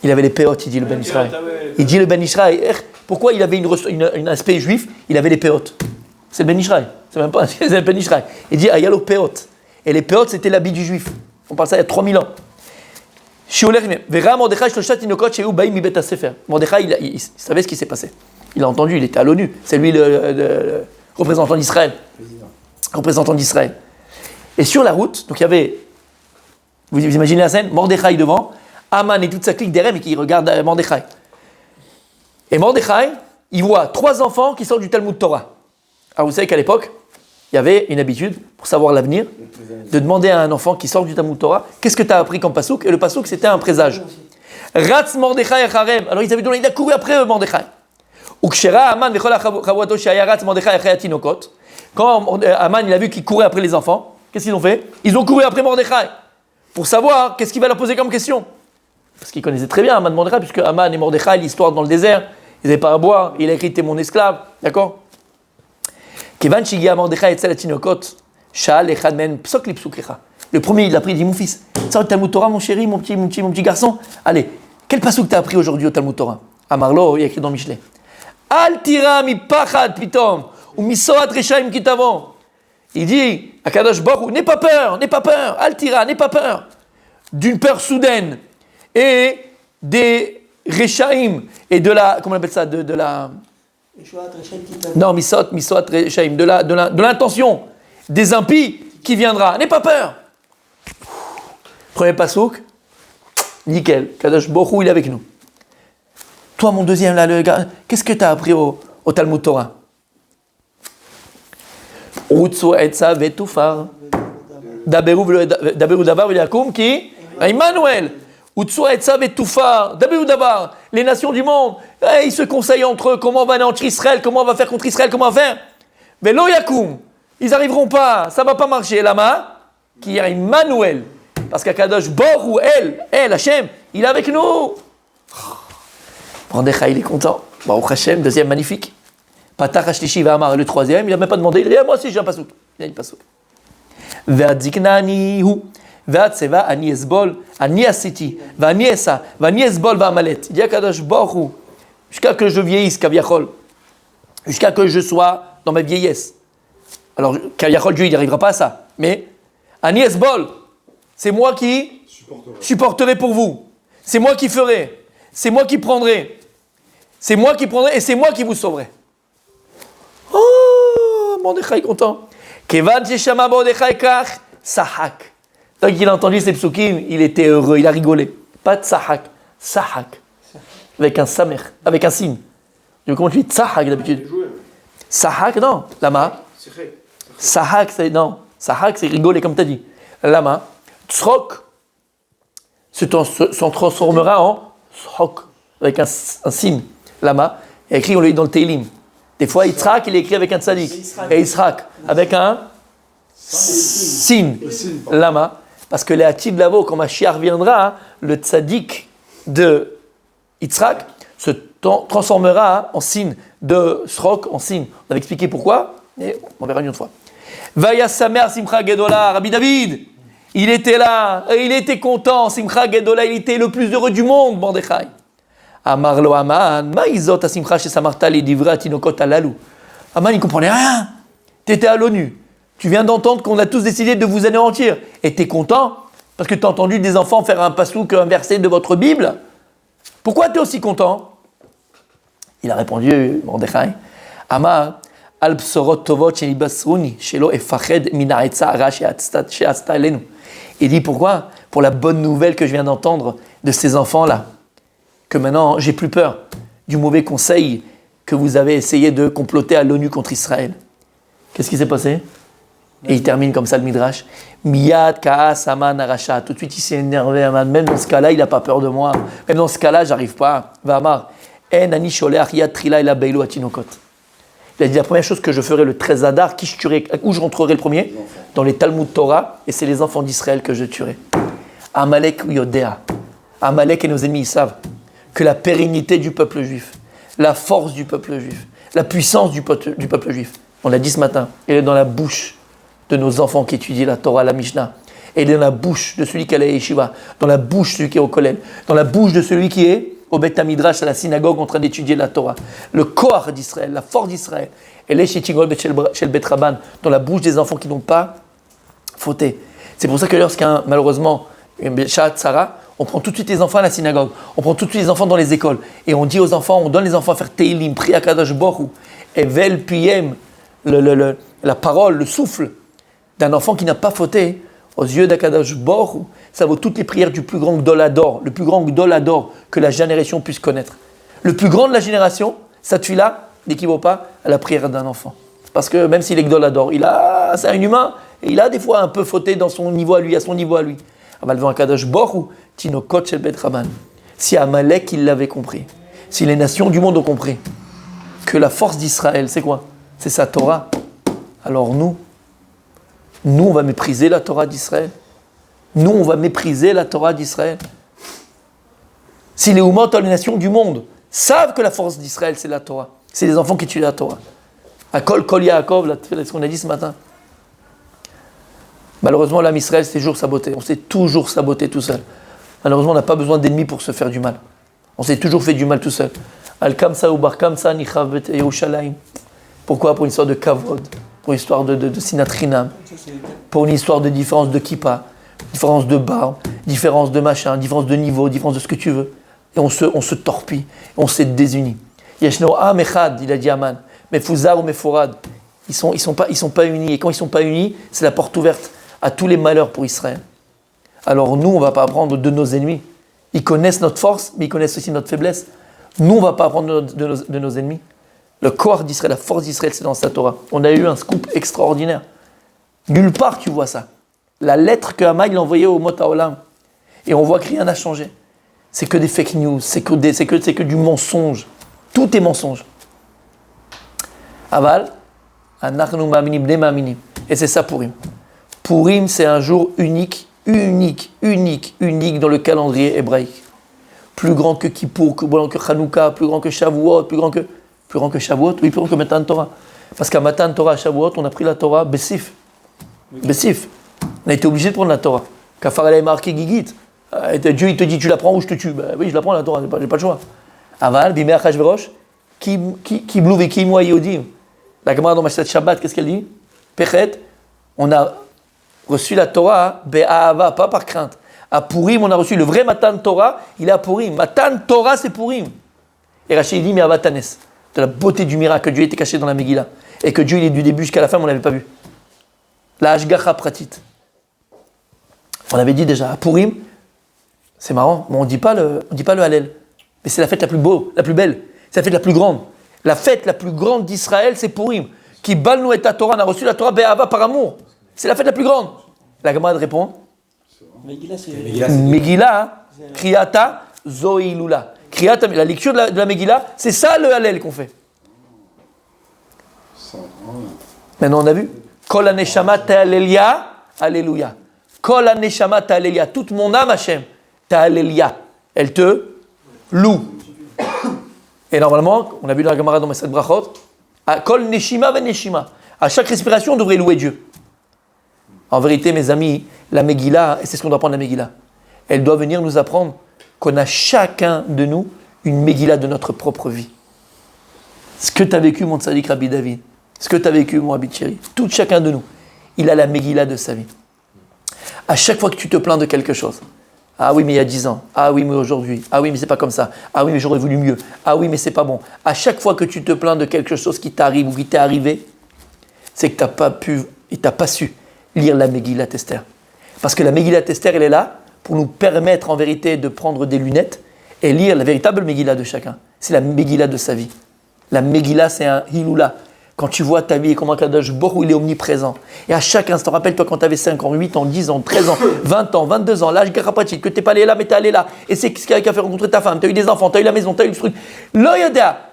Il avait les péotes, il dit le Ben Ishraï. Il dit le Ben Ishraï. Pourquoi il avait un aspect juif? Il avait les péotes. C'est le Ben Ishraï. C'est même pas c'est le Ben Ishraï. Il dit Ayalo péotes. Et les péotes, c'était l'habit du juif. On parle ça il y a 3000 ans. Mordechai, il savait ce qui s'est passé. Il a entendu, il était à l'ONU. C'est lui le représentant d'Israël. Représentant d'Israël. Et sur la route, donc il y avait, vous imaginez la scène, Mordechai devant, Aman et toute sa clique derrière, mais qui regarde Mordechai. Et Mordechai, il voit 3 enfants qui sortent du Talmud Torah. Alors vous savez qu'à l'époque, il y avait une habitude, pour savoir l'avenir, de demander à un enfant qui sort du Talmud Torah, qu'est-ce que tu as appris comme pasouk? Et le pasouk, c'était un présage. Ratz Mordechai Acharem. Alors ils avaient donné, il a couru après Mordechai. Ukshera Aman vechol chavuato shaya ratz Mordechai achay atinokot. Quand Aman il a vu qu'il courait après les enfants, qu'est-ce qu'ils ont fait? Ils ont couru après Mordechai pour savoir qu'est-ce qu'il va leur poser comme question. Parce qu'ils connaissaient très bien Aman et Mordechai, puisque Aman et Mordechai, l'histoire dans le désert, ils n'avaient pas à boire, il a écrit T'es mon esclave, d'accord? Kevan shigia Mordechai etzel atinokot shal echad men psok li psukecha. Le premier, il a pris, il dit mon fils, ça au Talmud Torah, mon chéri, mon petit garçon, allez, quel pasouk t'as appris aujourd'hui au Talmud Torah? Amarlo, il y a écrit dans Michelet. Al tira mi pachad pitom. Ou misoat reshaim kitavon. Il dit à Kadosh Baruch Hu, n'aie pas peur, Altira, n'aie pas peur d'une peur soudaine et des reshaim et de la, comment on appelle ça, de la, non, misoat reshaim, de l'intention des impies qui viendra. N'aie pas peur. Premier pasouk, nickel, Kadosh Baruch Hu, il est avec nous. Toi, mon deuxième là, le gars, qu'est-ce que tu as appris au Talmud Torah? Utsu etza vetufar. Daberu davar v'yakum ki Emmanuel. Utsu etza vetufar. Daberu davar. Les nations du monde, ils se conseillent entre eux comment on va anéantir Israël, comment on va faire contre Israël, comment on va faire. Velo yakum. Ils n'arriveront pas, ça va pas marcher. Lama qui est Emmanuel. Parce qu'Akadosh Baruch Hu, El Hashem, il est avec nous. Mordechai, il est content. Baruch Hashem, deuxième magnifique. Patach Hashlishi V'amar, le troisième, il n'a même pas demandé. Il a dit, moi aussi j'ai un pasouk. Il a dit pasouk. Ve'adzikna ani hu. Ve'atseva ani esbol. Ani asiti. Ve'ani esa. Ve'ani esbol v'amalet. Il dit à Kadosh Baruch Hu, jusqu'à que je vieillisse, Kaviachol. Jusqu'à que je sois dans ma vieillesse. Alors, Kaviachol, Dieu, il n'y arrivera pas à ça. Mais, ani esbol, c'est moi qui supporterai pour vous. C'est moi qui ferai. C'est moi qui prendrai. C'est moi qui prendrai et c'est moi qui vous sauverai. Oh, Mordechai est content. Kevan sheshama Mordechai kach sahak. Tant qu'il a entendu ces psukim, il était heureux, il a rigolé. Pas de sahak, sahak. Avec un samer, avec un sin. Comment tu dis sahak d'habitude? Sahak, non. Lama. Sahak, c'est non. Sahak, c'est rigoler comme tu as dit. Lama. Tsrok s'en transformera en srok. Avec un sin. Lama. Il y a écrit, on le lit dans le Teilim. Des fois, Yitzhak, il est écrit avec un tzadik. Et Yitzhak, avec un sin. Lama. Parce que les Hatib Lavo, quand Mashiach viendra, le tzadik de Yitzhak se transformera en sin. De Srok en sin. On avait expliqué pourquoi, mais on verra une autre fois. Vaya Samer Simcha Gedola, Rabbi David. Il était là, et il était content. Simcha Gedola, il était le plus heureux du monde, Mordechai. Amarlo Aman, maïzot asimcha chez Samarta les divra tinokot alalou. Aman, il comprenait rien. Tu étais à l'ONU. Tu viens d'entendre qu'on a tous décidé de vous anéantir. Et tu es content parce que tu as entendu des enfants faire un pasouk, un verset de votre Bible. Pourquoi tu es aussi content? Il a répondu, Mordechai, Amar, al psorot tovot shenibasruni, shelo efached mina etza ara she'atzta elenu. Il dit pourquoi? Pour la bonne nouvelle que je viens d'entendre de ces enfants-là. Que maintenant, j'ai plus peur du mauvais conseil que vous avez essayé de comploter à l'ONU contre Israël. Qu'est-ce qui s'est passé? Et il termine comme ça le Midrash. Miyad Kaas Aman Arasha. Tout de suite, il s'est énervé, Aman. Même dans ce cas-là, il n'a pas peur de moi. Même dans ce cas-là, j'arrive pas. Vamar. En Ani Sholeach Yad Trila Ela Beilo Atinokot. Il a dit la première chose que je ferai le 13 Adar, où je rentrerai le premier? Dans les Talmud Torah, et c'est les enfants d'Israël que je tuerai. Amalek Yodea. Amalek et nos ennemis, ils savent que la pérennité du peuple juif, la force du peuple juif, la puissance du peuple juif, on l'a dit ce matin, elle est dans la bouche de nos enfants qui étudient la Torah, la Mishnah. Elle est dans la bouche de celui qui est à la Yeshiva, dans la bouche de celui qui est au Kollel, dans la bouche de celui qui est au Beth Midrash, à la synagogue, en train d'étudier la Torah. Le Koach d'Israël, la force d'Israël, elle est chez Tigol chez le Bet Rabban, dans la bouche des enfants qui n'ont pas fauté. C'est pour ça que lorsqu'un, malheureusement, Shat Sarah, on prend tout de suite les enfants à la synagogue, on prend tout de suite les enfants dans les écoles, et on dit aux enfants, on donne les enfants à faire Teilim, Priya Kadosh Baruch Hu, Evel Piyem, la parole, le souffle d'un enfant qui n'a pas fauté, aux yeux d'Akadosh Baruch Hu, ça vaut toutes les prières du plus grand Gdolador, le plus grand Gdolador que la génération puisse connaître. Le plus grand de la génération, cette fille-là, n'équivaut pas à la prière d'un enfant. Parce que même s'il est Gdolador, c'est un humain, et il a des fois un peu fauté dans son niveau à lui, à son niveau à lui. Akadosh Baruch Hu, Tinokot Shel Bet Rabban. Si Amalek, il l'avait compris, si les nations du monde ont compris que la force d'Israël, c'est quoi? C'est sa Torah. Alors nous, on va mépriser la Torah d'Israël. Nous, on va mépriser la Torah d'Israël. Si les Ummot, les nations du monde, savent que la force d'Israël, c'est la Torah, c'est les enfants qui tuent la Torah. À Kol Yaakov, c'est ce qu'on a dit ce matin. Malheureusement, l'âme Israël s'est toujours saboté. On s'est toujours saboté tout seul. Malheureusement, on n'a pas besoin d'ennemis pour se faire du mal. On s'est toujours fait du mal tout seul. Al-Kamsa ou Bar-Kamsa, Nichav Bet Yerushalayim. Pourquoi? Pour une histoire de kavod, pour une histoire de sinatrinam, pour une histoire de différence de kippa, différence de barbe, différence de machin, différence de niveau, différence de ce que tu veux. Et on se torpille, on s'est désunis. Yeshno Am Echad, il a dit Aman, Mefuzar ou Meforad, ils sont pas unis. Et quand ils sont pas unis, c'est la porte ouverte à tous les malheurs pour Israël. Alors nous, on ne va pas apprendre de nos ennemis. Ils connaissent notre force, mais ils connaissent aussi notre faiblesse. Nous, on ne va pas apprendre de nos ennemis. Le corps d'Israël, la force d'Israël, c'est dans sa Torah. On a eu un scoop extraordinaire. Nulle part tu vois ça. La lettre que Haman a envoyée au Mot HaOlam. Et on voit que rien n'a changé. C'est que des fake news, c'est que du mensonge. Tout est mensonge. Aval, anachnu ma'aminim, bnei ma'aminim. Et c'est ça Purim. Purim, c'est un jour unique dans le calendrier hébraïque. Plus grand que Kippour, plus grand que Hanouka, plus grand que Shavuot, plus grand que Shavuot, oui, plus grand que Matan Torah. Parce qu'à Matan Torah, Shavuot, on a pris la Torah Bessif. Bessif. On a été obligé de prendre la Torah. Kafar elle est marqué Gigit. Dieu, il te dit, tu la prends ou je te tue. Ben oui, je la prends la Torah, j'ai pas le choix. Aval, Bimei Achashverosh, Kiblu vekim wa yodim. La Gemara dans Masechet Shabbat, qu'est-ce qu'elle dit? Pechet, on a reçu la Torah, be'ahava, pas par crainte. À Purim, on a reçu le vrai Matan Torah, il est à Purim. Matan Torah, c'est Purim. Et Rachid dit, mais Avatanes, de la beauté du miracle que Dieu était caché dans la Megillah. Et que Dieu, il est du début jusqu'à la fin, on ne l'avait pas vu. La Hashgacha Pratit. On avait dit déjà, à Purim, c'est marrant, mais on ne dit pas le Hallel. Mais c'est la fête la plus beau, la plus belle. C'est la fête la plus grande. La fête la plus grande d'Israël, c'est Purim. Qui balnou et ta Torah, on a reçu la Torah be'ahava par amour. C'est la fête la plus grande. La Gemara répond. Megillah, c'est... Megillah, Kriyata, Zoilula. Kriyata, la lecture de la Megillah, c'est ça le Hallel qu'on fait. Maintenant on a vu. Kol haneshama ta'alelia, alléluia. Kol haneshama ta'alelia. Toute mon âme, Hachem, ta'alelia. Elle te loue. Et normalement, on a vu dans la Gemara dans Masechet Brachot, à Kol neshima ve neshima. À chaque respiration, on devrait louer Dieu. En vérité, mes amis, la Megillah, et c'est ce qu'on doit apprendre la Megillah, elle doit venir nous apprendre qu'on a chacun de nous une Megillah de notre propre vie. Ce que tu as vécu, mon tzaddik Rabbi David, ce que tu as vécu, mon Rabbi Tchéri, tout chacun de nous, il a la Megillah de sa vie. À chaque fois que tu te plains de quelque chose, ah oui, mais il y a 10 ans, ah oui, mais aujourd'hui, ah oui, mais c'est pas comme ça, ah oui, mais j'aurais voulu mieux, ah oui, mais c'est pas bon. À chaque fois que tu te plains de quelque chose qui t'arrive ou qui t'est arrivé, c'est que tu n'as pas su lire la Megillat Esther. Parce que la Megillat Esther, elle est là pour nous permettre en vérité de prendre des lunettes et lire la véritable Megillah de chacun. C'est la Megillah de sa vie. La Megillah, c'est un Hiloula. Quand tu vois ta vie et comment Kadosh Baruch Hu, il est omniprésent. Et à chaque instant, rappelle-toi quand tu avais 5 ans, 8 ans, 10 ans, 13 ans, 20 ans, 22 ans, l'âge pratique, que tu n'es pas allé là, mais tu es allé là. Et c'est ce qui a fait rencontrer ta femme. Tu as eu des enfants, tu as eu la maison, tu as eu le truc. L'Oyada.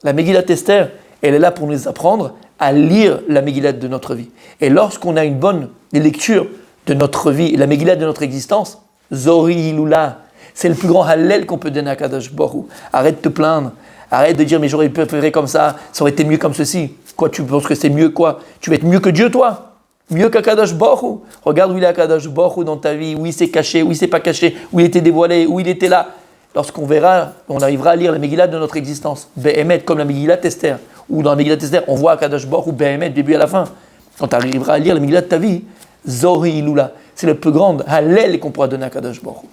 La Megillat Esther, elle est là pour nous apprendre à lire la Megillat de notre vie. Et lorsqu'on a une bonne lecture de notre vie et la Megillat de notre existence, Zori Ilula, c'est le plus grand Hallel qu'on peut donner à Kadosh Baruch Hu. Arrête de te plaindre. Arrête de dire, mais j'aurais préféré comme ça aurait été mieux comme ceci. Quoi, tu penses que c'est mieux quoi? Tu vas être mieux que Dieu, toi? Mieux qu'Akadosh Baruch Hu. Regarde où il est Akadosh Baruch Hu dans ta vie, où il s'est caché, où il s'est pas caché, où il était dévoilé, où il était là. Lorsqu'on verra, on arrivera à lire la Megillah de notre existence. Be'emet, comme la Megillah Esther. Ou dans la Megillah Esther, on voit Akadosh Baruch Hu, Be'emet, début à la fin. Quand tu arriveras à lire la Megillah de ta vie, Zori Ilula. C'est le plus grand Hallel qu'on pourra donner à Akadosh Baruch Hu.